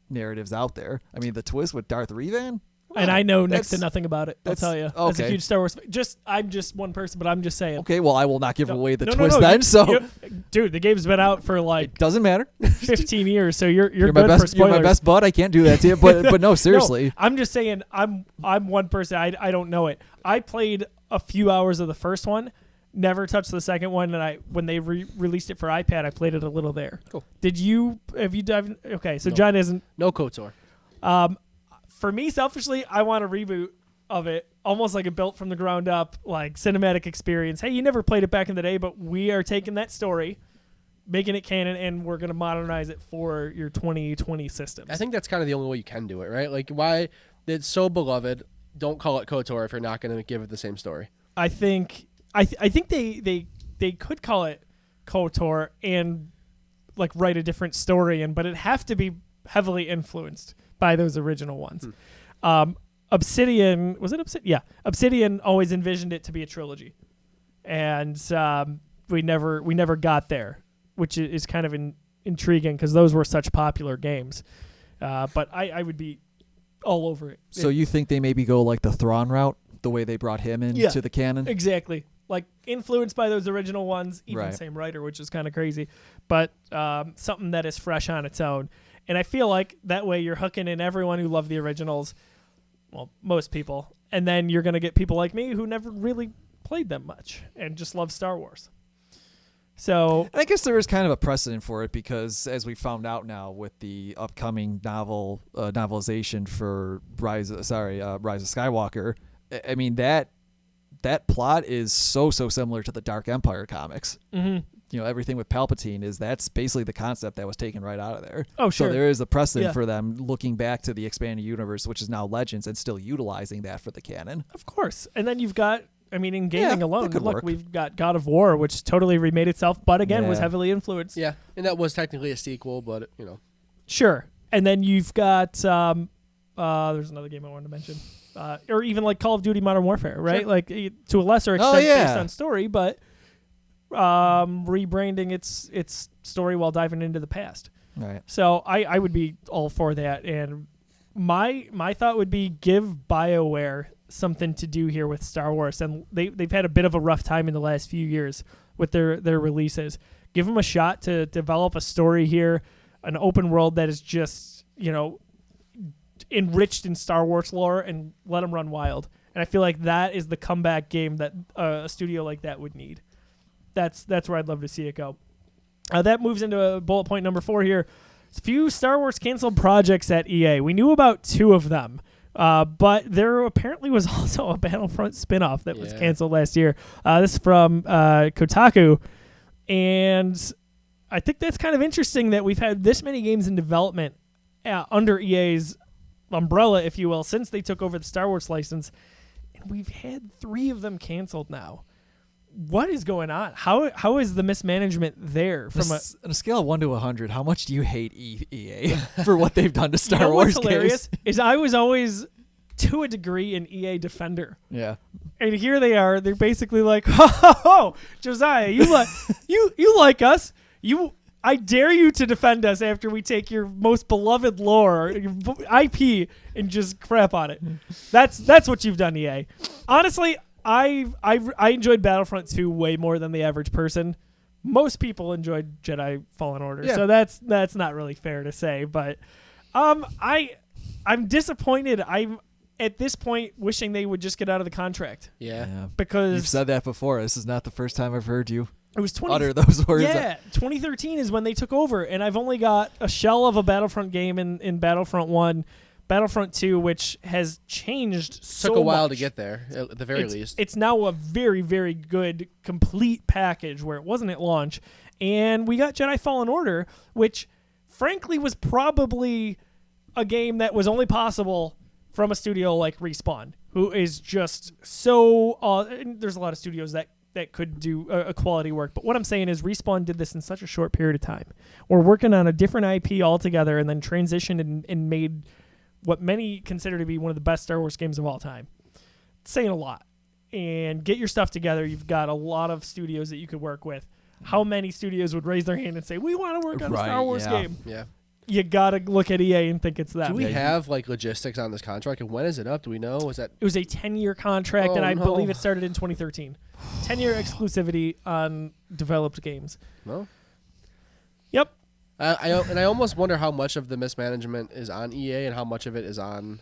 narratives out there. I mean, the twist with Darth Revan, And I know next to nothing about it. I'll tell you. Okay. As a huge Star Wars fan. I'm just one person, but I'm just saying. Okay, well, I will not give away the No, twist then. Dude, the game's been out for it doesn't matter. 15 years, so you're my good best, for spoilers. You're my best bud. I can't do that to you, but no, seriously. No, I'm just saying. I'm one person. I don't know it. I played a few hours of the first one. Never touched the second one, and when they released it for iPad, I played it a little there. Cool. Have you dived? Okay, so No. John isn't. No KOTOR. For me, selfishly, I want a reboot of it, almost like a built from the ground up, like cinematic experience. Hey, you never played it back in the day, but we are taking that story, making it canon, and we're going to modernize it for your 2020 systems. I think that's kind of the only way you can do it, right? Like, why it's so beloved, don't call it KOTOR if you're not going to give it the same story. I think they could call it KOTOR and like write a different story, but it'd have to be heavily influenced by those original ones. Obsidian, was it Obsidian? Yeah, Obsidian always envisioned it to be a trilogy, and we never got there, which is kind of intriguing because those were such popular games. But I would be all over it. So you think they maybe go like the Thrawn route, the way they brought him into the canon? Exactly. Like influenced by those original ones, even Right. same writer, which is kind of crazy, but something that is fresh on its own. And I feel like that way you're hooking in everyone who loved the originals, well, most people, and then you're going to get people like me who never really played them much and just love Star Wars. So I guess there is kind of a precedent for it because, as we found out now with the upcoming novelization for Rise of Skywalker, I mean that plot is so similar to the Dark Empire comics. Mm-hmm. You know, everything with Palpatine that's basically the concept that was taken right out of there. Oh, sure. So there is a precedent for them looking back to the expanded universe, which is now Legends, and still utilizing that for the canon. Of course. And then you've got, I mean, in gaming alone, that could look, work. we've got God of War, which totally remade itself, but again, was heavily influenced. Yeah, and that was technically a sequel, but, you know. Sure. And then you've got, there's another game I wanted to mention. Or even like Call of Duty Modern Warfare, right? Sure. Like to a lesser extent based on story, but rebranding its story while diving into the past. Right. So I would be all for that. And my thought would be give BioWare something to do here with Star Wars. And they've had a bit of a rough time in the last few years with their releases. Give them a shot to develop a story here, an open world that is just, enriched in Star Wars lore, and let them run wild. And I feel like that is the comeback game that a studio like that would need. That's where I'd love to see it go. That moves into bullet point number 4 here. Few Star Wars canceled projects at EA. We knew about 2 of them, but there apparently was also a Battlefront spinoff that was canceled last year. This is from Kotaku, and I think that's kind of interesting that we've had this many games in development under EA's umbrella, if you will, since they took over the Star Wars license, and we've had 3 of them canceled now. What is going on? How is the mismanagement there? From on a scale of 1 to 100, how much do you hate EA for what they've done to Star What's Wars hilarious games? is I was always, to a degree, an EA defender. Yeah. And here they are. They're basically like, ho, Josiah, you like us. I dare you to defend us after we take your most beloved lore, your IP, and just crap on it. That's what you've done, EA. Honestly, I enjoyed Battlefront 2 way more than the average person. Most people enjoyed Jedi Fallen Order, so that's not really fair to say. But I'm disappointed. I'm at this point wishing they would just get out of the contract. Yeah. Because you've said that before. This is not the first time I've heard you. It was utter those words. Yeah, 2013 is when they took over, and I've only got a shell of a Battlefront game in Battlefront 1, Battlefront 2, which has changed so much. Took a while to get there, at the very least. It's now a very, very good, complete package where it wasn't at launch. And we got Jedi Fallen Order, which, frankly, was probably a game that was only possible from a studio like Respawn, who is just so... there's a lot of studios that could do a quality work. But what I'm saying is Respawn did this in such a short period of time. We're working on a different IP altogether and then transitioned and made what many consider to be one of the best Star Wars games of all time. It's saying a lot. And get your stuff together. You've got a lot of studios that you could work with. How many studios would raise their hand and say, we want to work on a Star Wars game? Yeah. you gotta look at EA and think it's them. Do we have like logistics on this contract? And when is it up? Do we know? Is that It was a 10-year contract, and I no. believe it started in 2013. 10-year exclusivity on developed games. no? Yep. I almost wonder how much of the mismanagement is on EA and how much of it is on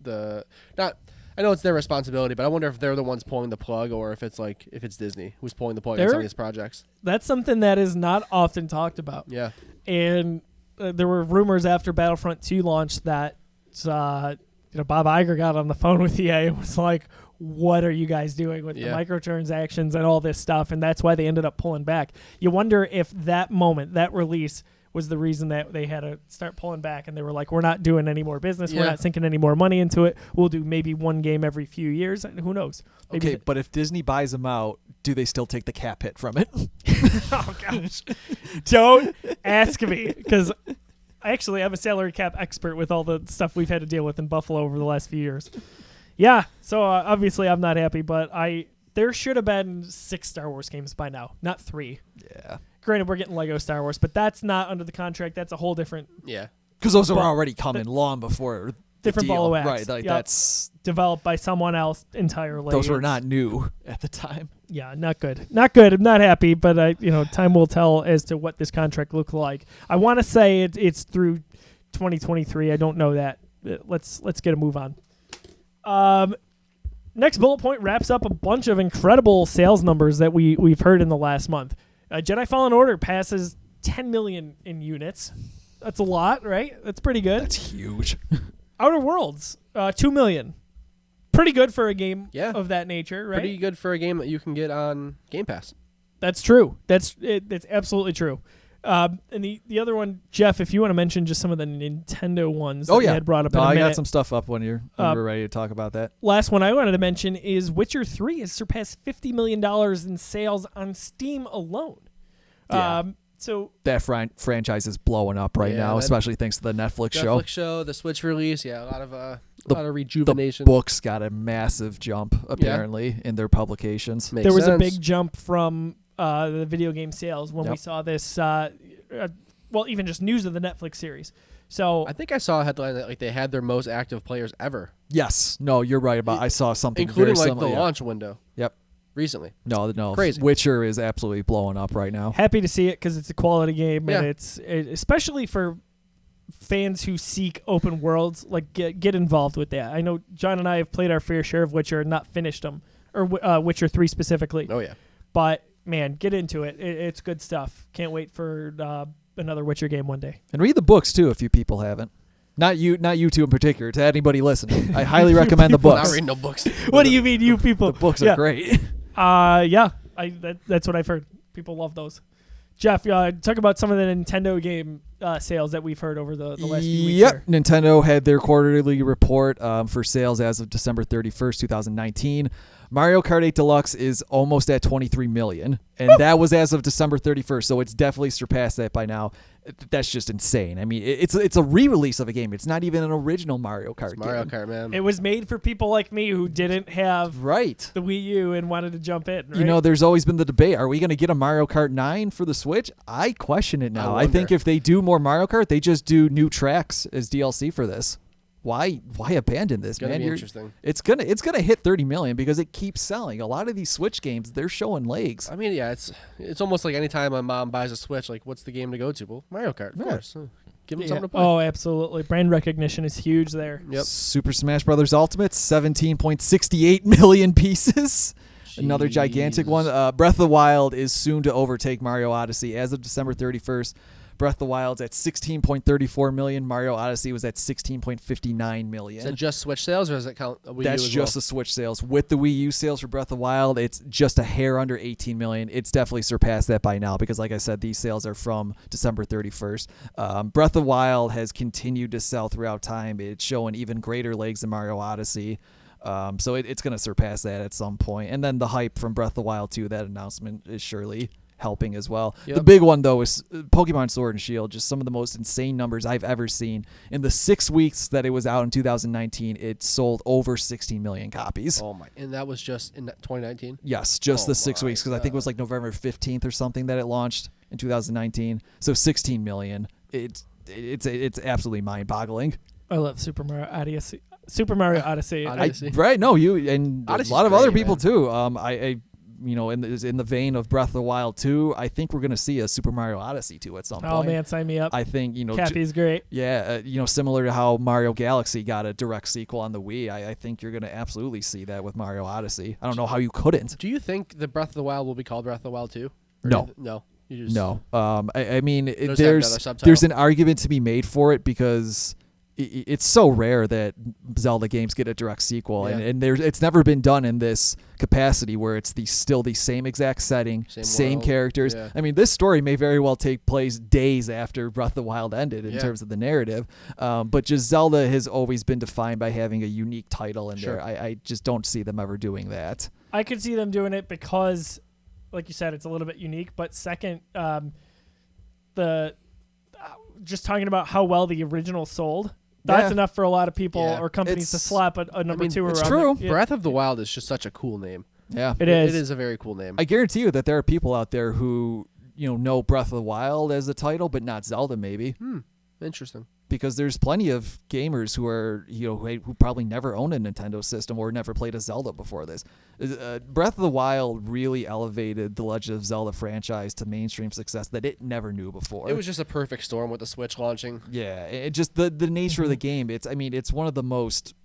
the not. I know it's their responsibility, but I wonder if they're the ones pulling the plug, or if it's Disney who's pulling the plug on some of these projects. That's something that is not often talked about. Yeah. And there were rumors after Battlefront 2 launched that Bob Iger got on the phone with EA and was like, what are you guys doing with the microtransactions and all this stuff? And that's why they ended up pulling back. You wonder if that moment, that release, was the reason that they had to start pulling back, and they were like, we're not doing any more business. Yeah. We're not sinking any more money into it. We'll do maybe one game every few years, and who knows? Maybe Okay, but if Disney buys them out, do they still take the cap hit from it? Oh, gosh. Don't ask me, because actually I'm a salary cap expert with all the stuff we've had to deal with in Buffalo over the last few years. Yeah, so obviously I'm not happy, but there should have been 6 Star Wars games by now, not 3. Yeah. Granted, we're getting Lego Star Wars, but that's not under the contract. That's a whole different Because those were already coming long before different the deal. ball of wax. Right, like that's developed by someone else entirely. those were not new at the time. Yeah, not good. Not good. I'm not happy, but time will tell as to what this contract looks like. I want to say it's through 2023. I don't know that. Let's get a move on. Next bullet point wraps up a bunch of incredible sales numbers that we've heard in the last month. Jedi Fallen Order passes 10 million in units. That's a lot, right? That's pretty good. That's huge. Outer Worlds, 2 million. Pretty good for a game of that nature, right? Pretty good for a game that you can get on Game Pass. That's true. That's absolutely true. And the other one, Jeff, if you want to mention just some of the Nintendo ones that you had brought up in a minute. I got some stuff up when we're ready to talk about that. Last one I wanted to mention is Witcher 3 has surpassed $50 million in sales on Steam alone. Yeah. So that franchise is blowing up right now, especially thanks to the Netflix show. The Switch release, a lot of rejuvenation. The books got a massive jump apparently in their publications. There was a big jump from the video game sales when we saw this. Even just news of the Netflix series. So I think I saw a headline that they had their most active players ever. Yes, no, you're right about. I saw something including very similar, the launch window. Yep. Recently. No. Crazy. Witcher is absolutely blowing up right now. Happy to see it because it's a quality game, and it's especially for fans who seek open worlds. Like get involved with that. I know John and I have played our fair share of Witcher and not finished them, or Witcher 3 specifically. Oh yeah. But man, get into it. It's good stuff. Can't wait for another Witcher game one day. And read the books too if you people haven't. Not you two in particular. To anybody listening, I highly recommend the books. Not reading no books. What do you mean, you people? The books are great. That's what I've heard. People love those. Jeff, talk about some of the Nintendo game sales that we've heard over the last few weeks. Yep, Nintendo had their quarterly report for sales as of December 31st, 2019. Mario Kart 8 Deluxe is almost at 23 million, and that was as of December 31st, so it's definitely surpassed that by now. That's just insane. I mean, it's a re-release of a game. It's not even an original Mario Kart game. Mario Kart, man. It was made for people like me who didn't have the Wii U and wanted to jump in. Right? There's always been the debate, are we going to get a Mario Kart 9 for the Switch? I question it now. I think if they do more Mario Kart, they just do new tracks as DLC for this. Why abandon this, man? Interesting. It's gonna hit 30 million because it keeps selling. A lot of these Switch games, they're showing legs. I mean, it's almost like anytime my mom buys a Switch, like, what's the game to go to? Well, Mario Kart, of course. Give them something to play. Oh, absolutely. Brand recognition is huge there. Yep. Super Smash Bros. Ultimate, 17.68 million pieces. Another gigantic one. Breath of the Wild is soon to overtake Mario Odyssey as of December 31st. Breath of the Wild's at 16.34 million. Mario Odyssey was at 16.59 million. Is that just Switch sales, or does it count Wii U That's as just the Switch sales. With the Wii U sales for Breath of the Wild, it's just a hair under 18 million. It's definitely surpassed that by now because, like I said, these sales are from December 31st. Breath of the Wild has continued to sell throughout time. It's showing even greater legs than Mario Odyssey. So it's going to surpass that at some point. And then the hype from Breath of the Wild 2, that announcement is surely helping as well. Yep. The big one, though, is Pokemon Sword and Shield. Just some of the most insane numbers I've ever seen. In the 6 weeks that it was out in 2019, it sold over 16 million copies. Oh, my. And that was just in 2019? Yes, just the 6 weeks, because I think it was like November 15th or something that it launched in 2019. So 16 million. it's absolutely mind-boggling. I love Super Mario Odyssey. Super Mario Odyssey. Right? No, you and Odyssey's a lot of great, other people man. too. In the vein of Breath of the Wild 2, I think we're gonna see a Super Mario Odyssey 2 at some point. Oh man, sign me up. I think Cappy's great. Yeah, similar to how Mario Galaxy got a direct sequel on the Wii, I think you're gonna absolutely see that with Mario Odyssey. I don't know how you couldn't. Do you think the Breath of the Wild will be called Breath of the Wild 2? No. No. You just, No. I mean, There's there's another subtitle. there's an argument to be made for it because it's so rare that Zelda games get a direct sequel, Yeah. and it's never been done in this capacity where it's still the same exact setting, same world. characters. Yeah. I mean, this story may very well take place days after Breath of the Wild ended in Yeah. terms of the narrative, but just Zelda has always been defined by having a unique title in Sure. there. I just don't see them ever doing that. I could see them doing it because, like you said, it's a little bit unique. But second, just talking about how well the original sold. That's Yeah. enough for a lot of people Yeah. or companies to It's- slap a number two it's around. true. Yeah, Breath of the Wild is just such a cool name. Yeah. it is. It is a very cool name. I guarantee you that there are people out there who know Breath of the Wild as a title, but not Zelda, maybe, Interesting. because there's plenty of gamers who are who probably never owned a Nintendo system or never played a Zelda before this. Breath of the Wild really elevated the Legend of Zelda franchise to mainstream success that it never knew before. It was just a perfect storm with the Switch launching. Yeah, it just the nature of the game. It's one of the most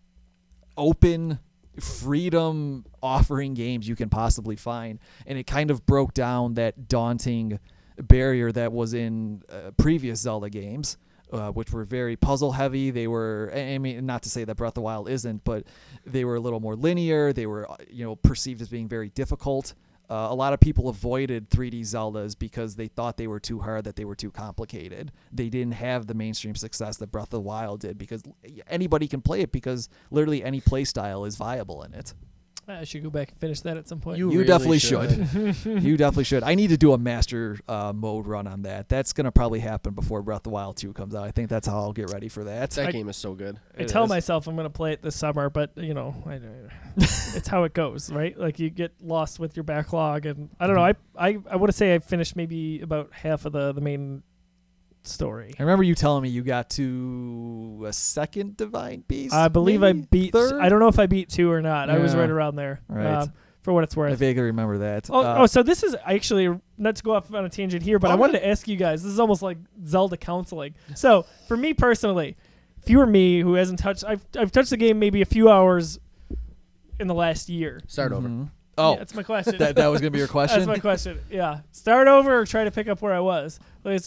open, freedom offering games you can possibly find, and it kind of broke down that daunting barrier that was in previous Zelda games, which were very puzzle heavy. They were, I mean, not to say that Breath of the Wild isn't, but they were a little more linear. They were perceived as being very difficult. A lot of people avoided 3D Zeldas because they thought they were too hard, that they were too complicated. They didn't have the mainstream success that Breath of the Wild did because anybody can play it because literally any play style is viable in it. I should go back and finish that at some point. You You really definitely should. You definitely should. I need to do a master mode run on that. That's going to probably happen before Breath of the Wild 2 comes out. I think that's how I'll get ready for that. That game is so good. I It tell is. myself I'm going to play it this summer, but it's how it goes, right? Like you get lost with your backlog, and I don't know. I want to say I finished maybe about half of the main story. I remember you telling me you got to a second Divine Beast. I believe I maybe? beat. Third? I don't know if I beat 2 or not. I was Yeah. right around there. Right. For what it's I worth. vaguely remember that. So this is actually, not to go off on a tangent here, but I wanted to ask you guys. This is almost like Zelda counseling. So for me personally, if you were me who hasn't touched, I've touched the game maybe a few hours in the last year. Start over. Mhm. Oh, Yeah, that's my question. that was going to be your question? That's my question. Yeah. Start over or try to pick up where I was.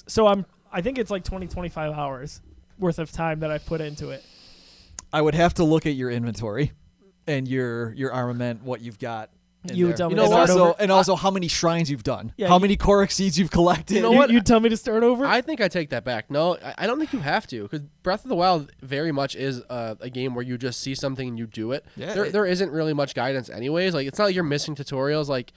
So I think it's like 25 hours worth of time that I've put into it. I would have to look at your inventory and your armament, what you've got. You would tell me You to know start what? over. And also how many shrines you've done. Yeah, how you- many Korok seeds you've collected. You know what? You'd tell me to start over? I think I take that back. No, I don't think you have to, because Breath of the Wild very much is a game where you just see something and you do it. Yeah, There isn't really much guidance anyways. Like, it's not like you're missing tutorials. Like,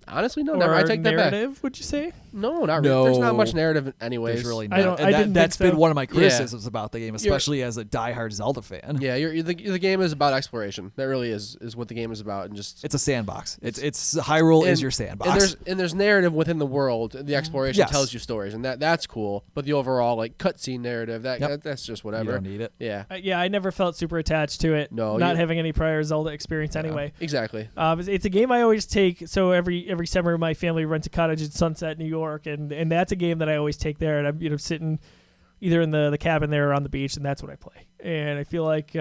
honestly, no, or never. I take that back. narrative, would you say? No, not really. There's not much No. narrative anyways. There's really I not. don't- And I didn't that's think so. been one of my criticisms about the game, You're- especially as a diehard Zelda fan. Yeah, the game is about exploration. That really is what the game is about, and just It's a sandbox. It's Hyrule is And- your sandbox. and there's narrative within the world. The exploration Yes. tells you stories, and that's cool. But the overall like cutscene narrative, Yep. that's just you whatever. don't need it. Yeah, Yeah, I never felt super attached to it. No, Not you- having any prior Zelda experience anyway. exactly. It's a game I always take. So every summer, my family rents a cottage in Sunset, New York, and that's a game that I always take there. And I'm sitting either in the cabin there or on the beach, and that's what I play. And I feel like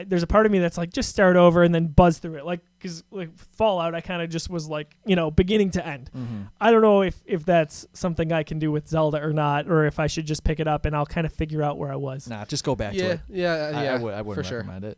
there's a part of me that's like, just start over and then buzz through it. Because Fallout, I kind of just was like, beginning to end. Mm-hmm. I don't know if that's something I can do with Zelda or not, or if I should just pick it up and I'll kind of figure out where I was. Nah, just go back to Yeah, it. yeah. I wouldn't for sure. recommend it.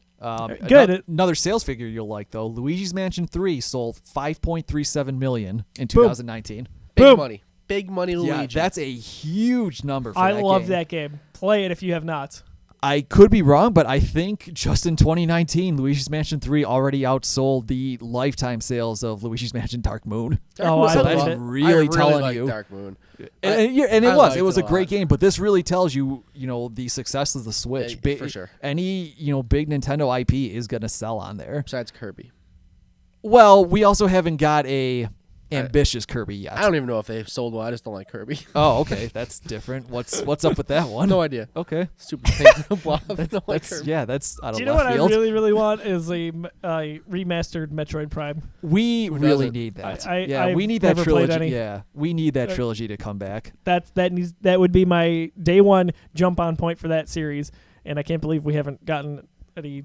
Good. Another sales figure you'll like though. Luigi's Mansion 3 sold 5.37 million in 2019. Boom. Big money, Yeah, Luigi. that's a huge number for I that love game. that game. Play it if you have not. I could be wrong, but I think just in 2019, Luigi's Mansion 3 already outsold the lifetime sales of Luigi's Mansion Dark Moon. Oh, I So believe that's it. really telling like you. Dark Moon. And it I was. liked It was it a a great lot. game, but this really tells you, the success of the Switch. Yeah, for sure. Any, big Nintendo IP is going to sell on there. Besides Kirby. Well, we also haven't got a ambitious Kirby yet. I don't even know if they've sold one. I just don't like Kirby. Oh, okay, that's different. What's up with that one? No idea. Okay, Stupid thing. Blob. Don't like Kirby. That's out of Do you know left what field. I really, really want is a remastered Metroid Prime. We Who really doesn't? need that. I've we need that never played trilogy. any. Yeah, we need that trilogy to come back. That would be my day one jump on point for that series, and I can't believe we haven't gotten any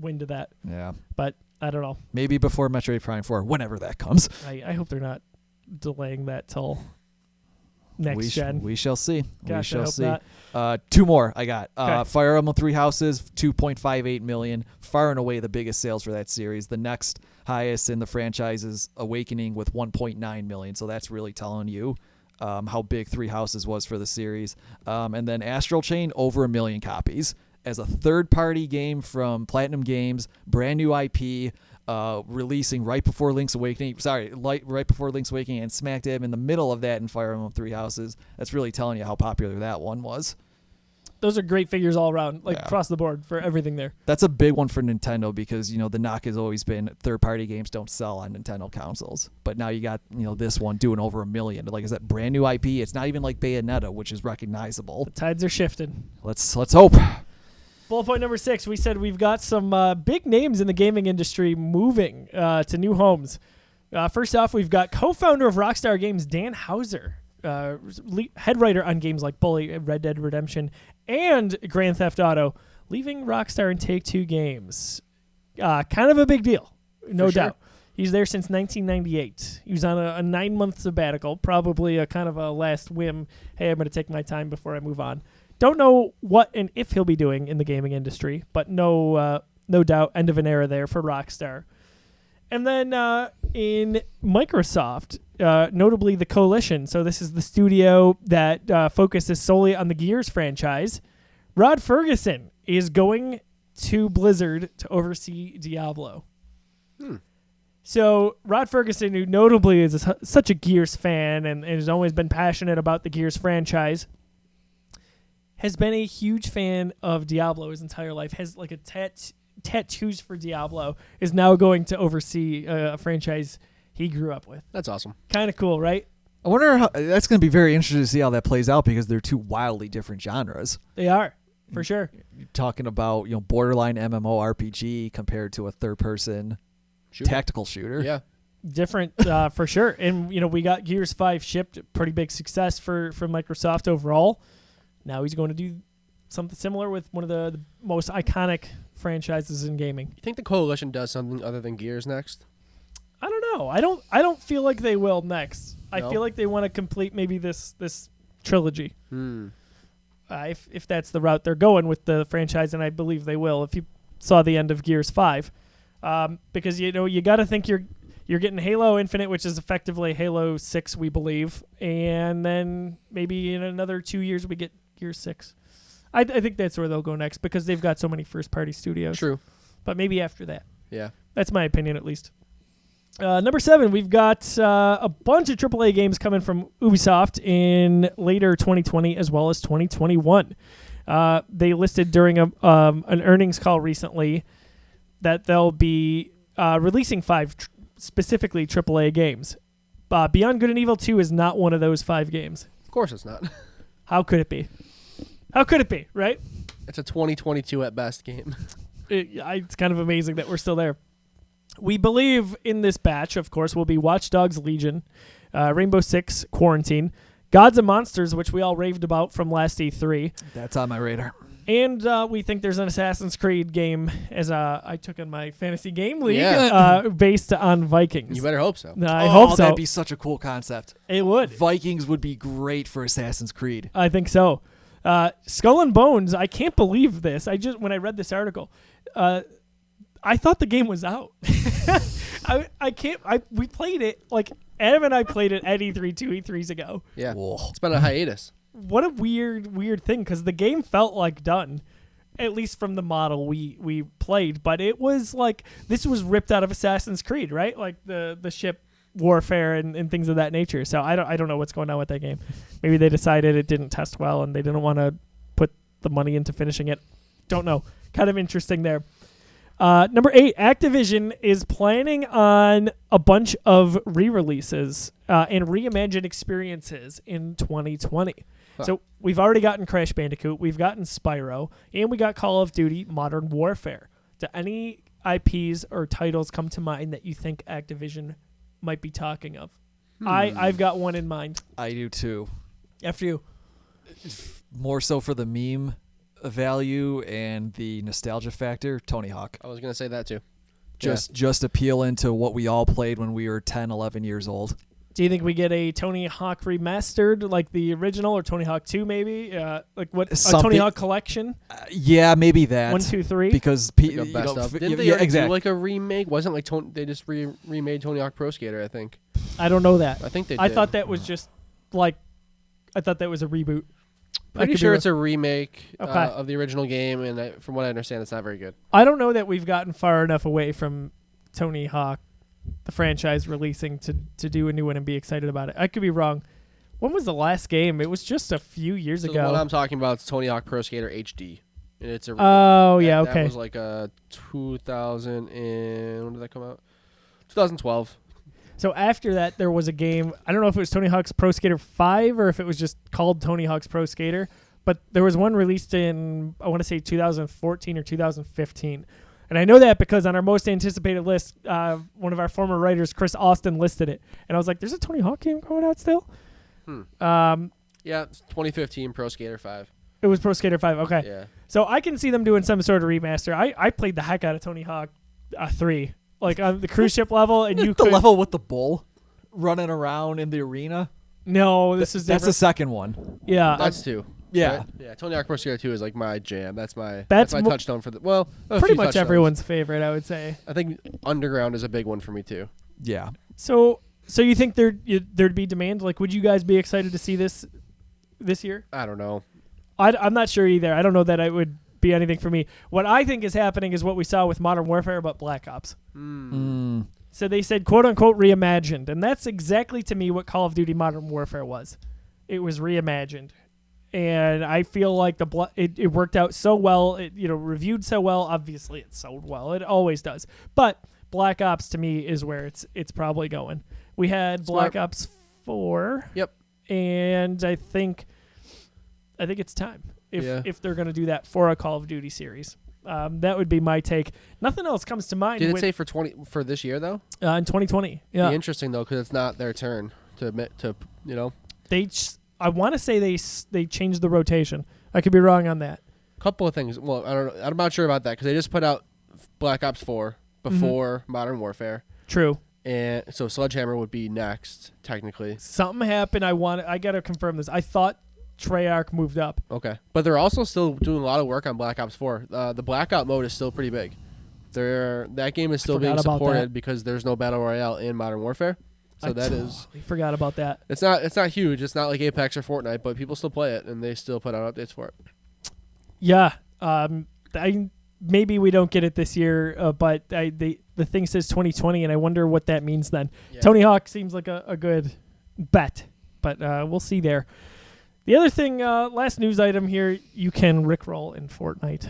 wind of that. Yeah, But I don't know. maybe before Metroid Prime 4, whenever that comes. I hope they're not delaying that till next gen. We shall see. Gosh, we I shall hope see. not. Two more I got. Okay. Fire Emblem Three Houses, 2.58 million, far and away the biggest sales for that series. The next highest in the franchise is Awakening with 1.9 million. So that's really telling you how big Three Houses was for the series. And then Astral Chain, over 1 million copies as a third-party game from Platinum Games, brand new IP. Releasing right before Link's Awakening. Right before Link's Awakening, and smack dab in the middle of that in Fire Emblem Three Houses. That's really telling you how popular that one was. Those are great figures all around, Yeah. across the board for everything there. That's a big one for Nintendo because the knock has always been third-party games don't sell on Nintendo consoles. But now you got this one doing over 1 million. Like I said, brand new IP. It's not even like Bayonetta, which is recognizable. The tides are shifting. Let's hope. Bullet point number 6, we said we've got some big names in the gaming industry moving to new homes. First off, we've got co-founder of Rockstar Games, Dan Houser, head writer on games like Bully, Red Dead Redemption, and Grand Theft Auto, leaving Rockstar and Take-Two Games. Kind of a big deal, no doubt. He's there since 1998. He was on a 9-month sabbatical, probably a kind of a last whim. Hey, I'm going to take my time before I move on. Don't know what and if he'll be doing in the gaming industry, but no doubt end of an era there for Rockstar. And then in Microsoft, notably the Coalition, so this is the studio that focuses solely on the Gears franchise, Rod Ferguson is going to Blizzard to oversee Diablo. So Rod Ferguson, who notably is such a Gears fan and has always been passionate about the Gears franchise, has been a huge fan of Diablo his entire life, has like a tattoos for Diablo, is now going to oversee a franchise he grew up with. That's awesome. Kind of cool, right? I wonder how that's going to be very interesting to see how that plays out because they're two wildly different genres. They are, for sure. You're talking about borderline MMORPG compared to a third-person tactical shooter. Yeah. Different for sure. And we got Gears 5 shipped, pretty big success for Microsoft overall. Now he's going to do something similar with one of the most iconic franchises in gaming. You think the Coalition does something other than Gears next? I don't know. I don't feel like they will next. No? I feel like they want to complete maybe this trilogy. If that's the route they're going with the franchise, and I believe they will. If you saw the end of Gears 5, because you got to think you're getting Halo Infinite, which is effectively Halo 6, we believe, and then maybe in another 2 years we get Gears 6. I think that's where they'll go next because they've got so many first-party studios. True. But maybe after that. Yeah. That's my opinion, at least. Number 7, we've got a bunch of AAA games coming from Ubisoft in later 2020 as well as 2021. They listed during an earnings call recently that they'll be releasing 5 specifically AAA games. Beyond Good and Evil 2 is not one of those 5 games. Of course it's not. How could it be? How could it be, right? It's a 2022 at best game. It's kind of amazing that we're still there. We believe in this batch, of course, will be Watch Dogs Legion, Rainbow Six Quarantine, Gods and Monsters, which we all raved about from last E3. That's on my radar. And we think there's an Assassin's Creed game, as I took in my fantasy game league, based on Vikings. You better hope so. I hope so. That'd be such a cool concept. It would. Vikings would be great for Assassin's Creed. I think so. Skull and Bones, I can't believe this. When I read this article, I thought the game was out. We played it, Adam and I played it at E3 2 E3s ago. Yeah. Whoa. It's been a hiatus. What a weird thing, because the game felt like done, at least from the model we played. But it was this was ripped out of Assassin's Creed, right? Like the ship warfare and things of that nature. So I don't know what's going on with that game. Maybe they decided it didn't test well and they didn't want to put the money into finishing it. Don't know. Kind of interesting there. Number 8, Activision is planning on a bunch of re-releases and reimagined experiences in 2020. Huh. So we've already gotten Crash Bandicoot, we've gotten Spyro, and we got Call of Duty Modern Warfare. Do any IPs or titles come to mind that you think Activision might be talking of? I've got one in mind. I do too. After you. More so for the meme value and the nostalgia factor, Tony Hawk. I was gonna say that too. Just appealing to what we all played when we were 10, 11 years old. Do you think we get a Tony Hawk remastered like the original, or Tony Hawk 2 maybe? Like what? A Tony Hawk collection? Yeah, maybe that. 1, 2, 3? Because Like a best of. Didn't they already do like a remake? Wasn't like they just remade Tony Hawk Pro Skater? I think. I don't know that. I think they did. I thought that was just like, I thought that was a reboot. Pretty sure it's a remake Okay. of the original game, and from what I understand, it's not very good. I don't know that we've gotten far enough away from Tony Hawk, the franchise, releasing to do a new one and be excited about it. I could be wrong. When was the last game? It was just a few years So ago. the one I'm talking about is Tony Hawk Pro Skater HD, and it's a. Oh yeah, okay. That was like a 2000 and when did that come out? 2012. So after that, there was a game. I don't know if it was Tony Hawk's Pro Skater 5 or if it was just called Tony Hawk's Pro Skater. But there was one released in, I want to say 2014 or 2015. And I know that because on our most anticipated list, one of our former writers, Chris Austin, listed it. And I was like, there's a Tony Hawk game coming out still? Yeah, it's 2015 Pro Skater 5. It was Pro Skater 5. Okay. Yeah. So I can see them doing some sort of remaster. I played the heck out of Tony Hawk 3. Like on the cruise ship level, and you the could level with the bull running around in the arena. No, this is That's the different. second one. Yeah, That's 2. Yeah. Right? Yeah. Tony Hawk Pro Skater 2 is like my jam. That's my That's my touchstone for the a pretty few much touchdowns. everyone's favorite, I would say. I think Underground is a big one for me too. Yeah. So you think there'd be demand? Like, would you guys be excited to see this year? I don't know. I'm not sure either. I don't know that it would be anything for me. What I think is happening is what we saw with Modern Warfare, but Black Ops. So they said, quote unquote, reimagined, and that's exactly to me what Call of Duty Modern Warfare was. It was reimagined, and I feel like it worked out so well. It reviewed so well. Obviously, it sold well. It always does. But Black Ops to me is where it's probably going. We had Black Ops 4. Yep. And I think it's time if they're going to do that for a Call of Duty series. That would be my take. Nothing else comes to mind. Did it say for this year though? In 2020? Yeah. Be interesting though, because it's not their turn to I want to say they changed the rotation. I could be wrong on that. Couple of things. Well, I don't know. I'm not sure about that because they just put out Black Ops 4 before Modern Warfare. True. And so Sledgehammer would be next, technically. Something happened. I got to confirm this. I thought Treyarch moved up. Okay. But they're also still doing a lot of work on Black Ops 4. The Blackout mode is still pretty big. That game is still being supported because there's no Battle Royale in Modern Warfare. So I forgot about that. It's not huge. It's not like Apex or Fortnite, but people still play it, and they still put out updates for it. Yeah. Maybe we don't get it this year, but the thing says 2020, and I wonder what that means then. Yeah. Tony Hawk seems like a good bet, but we'll see there. The other thing, last news item here, you can Rickroll in Fortnite.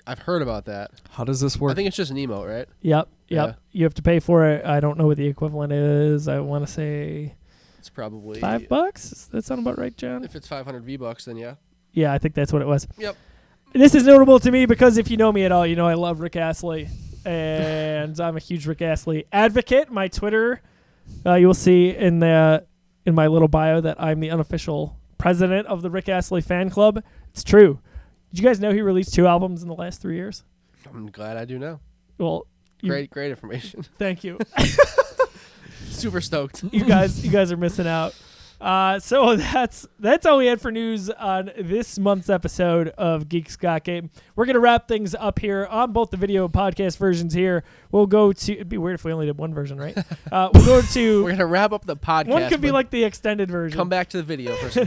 I've heard about that. How does this work? I think it's just an emote, right? Yep. Yeah. You have to pay for it. I don't know what the equivalent is. I want to say it's probably $5. Does that sound about right, John? If it's 500 V-Bucks, then yeah. Yeah, I think that's what it was. Yep. This is notable to me because if you know me at all, you know I love Rick Astley, and I'm a huge Rick Astley advocate. My Twitter, you will see in my little bio that I'm the unofficial president of the Rick Astley fan club. It's true. Did you guys know he released 2 albums in the last 3 years? I'm glad I do know. Well, great information. Thank you. Super stoked. You guys are missing out. So that's all we had for news on this month's episode of Geeks Got Game. We're going to wrap things up here on both the video and podcast versions here. We'll go to, it'd be weird if we only did one version, right? We'll go to, we're going to wrap up the podcast. One could be like the extended version. Come back to the video first.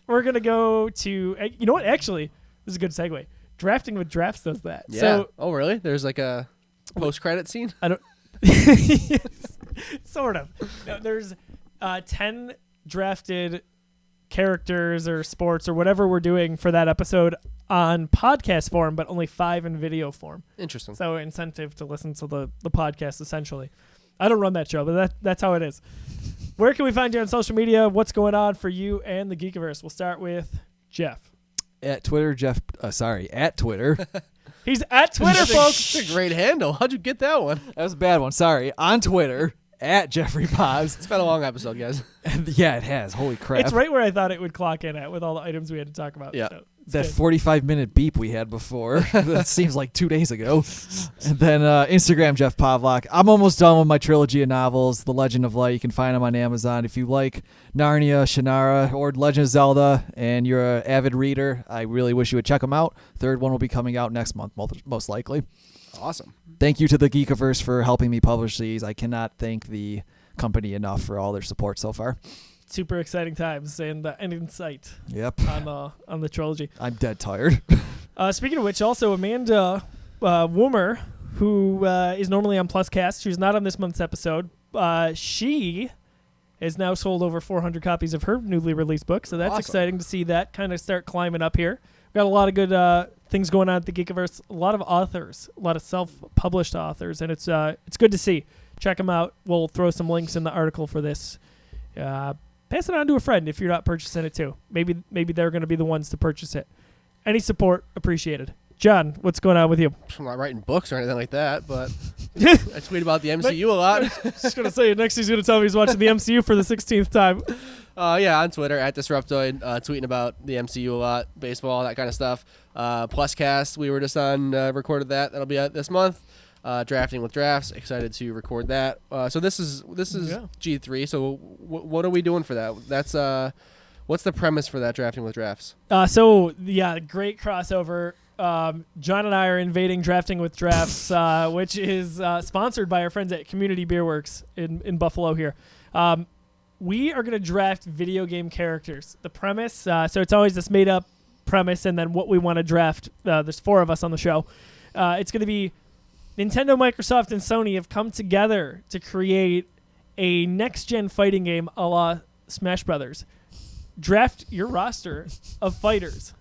We're going to go to, you know what? Actually, this is a good segue. Drafting with Drafts does that. Yeah. So, oh, really? There's like a post-credit scene? I don't, yes, sort of. No, there's 10 drafted characters or sports or whatever we're doing for that episode on podcast form, but only 5 in video form. Interesting. So incentive to listen to the podcast, essentially. I don't run that show, but that's how it is. Where can we find you on social media? What's going on for you and the Geekiverse? We'll start with Jeff. At Twitter, at Twitter. He's at Twitter, folks. That's a great handle. How'd you get that one? That was a bad one. Sorry. On Twitter, at Jeffrey Pobbs. It's been a long episode, guys. And yeah, it has. Holy crap. It's right where I thought it would clock in at with all the items we had to talk about. Yeah. So that good. 45-minute beep we had before. That seems like 2 days ago. And then Instagram, Jeff Pavlak. I'm almost done with my trilogy of novels, The Legend of Light. You can find them on Amazon. If you like Narnia, Shannara, or Legend of Zelda, and you're an avid reader, I really wish you would check them out. Third one will be coming out next month, most likely. Awesome. Thank you to the Geekiverse for helping me publish these. I cannot thank the company enough for all their support so far. Super exciting times and insight Yep. on the trilogy. I'm dead tired. Speaking of which, also Amanda Woomer, who is normally on PlusCast, she's not on this month's episode. She has now sold over 400 copies of her newly released book, so that's Awesome. exciting to see that kind of start climbing up here. We've got a lot of good things going on at the Geekiverse. A lot of authors, a lot of self-published authors, and it's good to see. Check them out. We'll throw some links in the article for this. Pass it on to a friend if you're not purchasing it too. Maybe they're going to be the ones to purchase it. Any support appreciated. John, what's going on with you? I'm not writing books or anything like that, but I tweet about the MCU a lot. Just going to say, next he's going to tell me he's watching the MCU for the 16th time. Yeah, on Twitter, at Disruptoid, tweeting about the MCU a lot, baseball, that kind of stuff. PlusCast, we were just on, recorded that. That'll be out this month. Drafting with Drafts, excited to record that. So this is G3. So what are we doing for that? That's what's the premise for that Drafting with Drafts? Great crossover. John and I are invading Drafting with Drafts, which is sponsored by our friends at Community Beer Works in Buffalo here. We are going to draft video game characters. The premise, so it's always this made-up premise, and then what we want to draft. There's 4 of us on the show. It's going to be Nintendo, Microsoft, and Sony have come together to create a next-gen fighting game a la Smash Brothers. Draft your roster of fighters.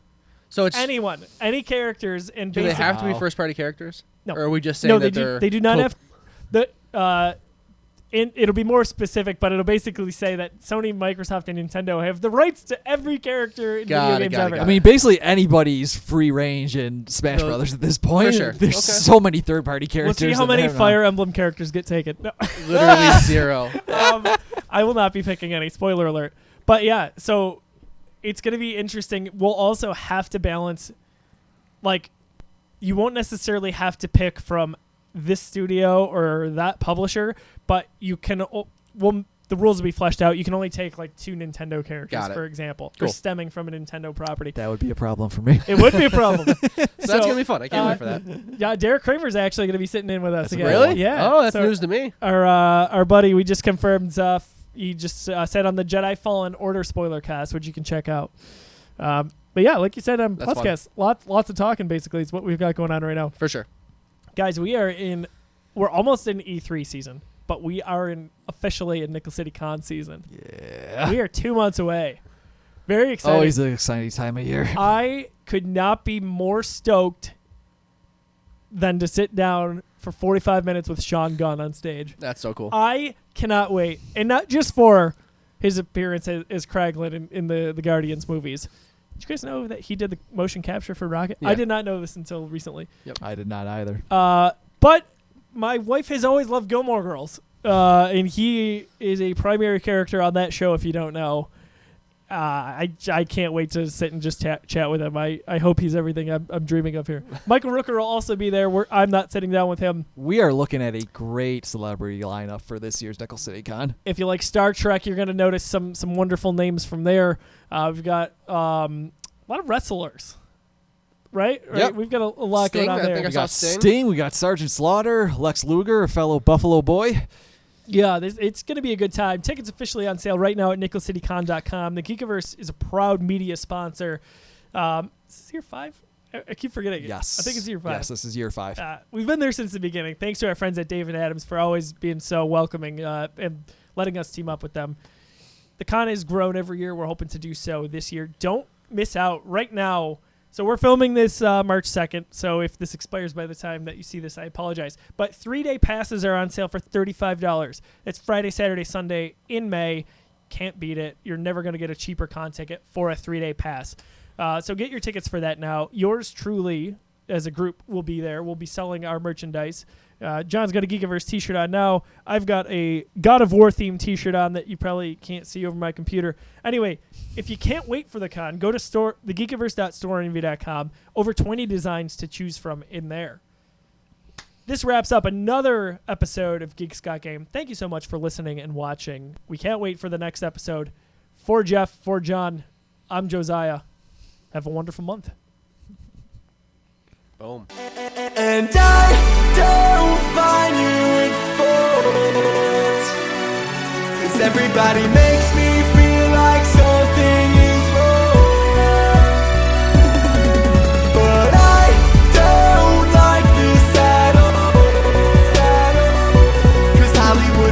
So it's anyone, any characters, and do they have to be first-party characters? No. Or are we just saying that they do not have the. It'll be more specific, but it'll basically say that Sony, Microsoft, and Nintendo have the rights to every character in video games ever. I mean, basically anybody's free range in Smash Brothers at this point. For sure. There's Okay. so many third-party characters. We'll see how many Fire Emblem characters get taken. No. Literally 0. I will not be picking any. Spoiler alert. But yeah, so it's going to be interesting. We'll also have to balance, like, you won't necessarily have to pick from this studio or that publisher, but you can, the rules will be fleshed out. You can only take like 2 Nintendo characters, for example, Cool. or stemming from a Nintendo property. That would be a problem for me. It would be a problem. So that's going to be fun. I can't wait for that. Yeah, Derek Kramer's actually going to be sitting in with us again. Really? Yeah. Oh, that's So news to me. Our buddy, we just confirmed, he just said on the Jedi Fallen Order spoiler cast, which you can check out. But yeah, like you said on That's PlusCast, lots of talking basically is what we've got going on right now. For sure. Guys, we're almost in E3 season, but we are officially in Nickel City Con season. Yeah. We are 2 months away. Very exciting. Always an exciting time of year. I could not be more stoked than to sit down for 45 minutes with Sean Gunn on stage. That's so cool. I cannot wait. And not just for his appearance as Kraglin in the Guardians movies. Did you guys know that he did the motion capture for Rocket? Yeah. I did not know this until recently. I did not either. But my wife has always loved Gilmore Girls. And he is a primary character on that show, if you don't know. I can't wait to sit and just chat with him. I hope he's everything I'm dreaming of here. Michael Rooker will also be there. I'm not sitting down with him. We are looking at a great celebrity lineup for this year's Nickel City Con. If you like Star Trek, you're going to notice some wonderful names from there. We've got a lot of wrestlers, right? Yep. We've got a lot Sting, going on I there. think We saw got Sting. Sting. We got Sergeant Slaughter, Lex Luger, a fellow Buffalo boy. Yeah, it's going to be a good time. Tickets officially on sale right now at nickelcitycon.com. The Geekiverse is a proud media sponsor. Is this year 5? I keep forgetting it. Yes. I think it's year 5. Yes, this is year 5. We've been there since the beginning. Thanks to our friends at David Adams for always being so welcoming and letting us team up with them. The con has grown every year. We're hoping to do so this year. Don't miss out right now. So we're filming this March 2nd. So if this expires by the time that you see this, I apologize. But 3-day passes are on sale for $35. It's Friday, Saturday, Sunday in May. Can't beat it. You're never going to get a cheaper con ticket for a 3-day pass. So get your tickets for that now. Yours truly, as a group, will be there. We'll be selling our merchandise. John's got a Geekiverse t-shirt on now. I've got a God of War themed t-shirt on that you probably can't see over my computer. Anyway, if you can't wait for the con, go to thegeekiverse.storeenvy.com. Over 20 designs to choose from in there. This wraps up another episode of Geeks Got Game. Thank you so much for listening and watching. We can't wait for the next episode. For Jeff, for John, I'm Josiah. Have a wonderful month. Boom. And I don't find you in fault, 'cause everybody makes me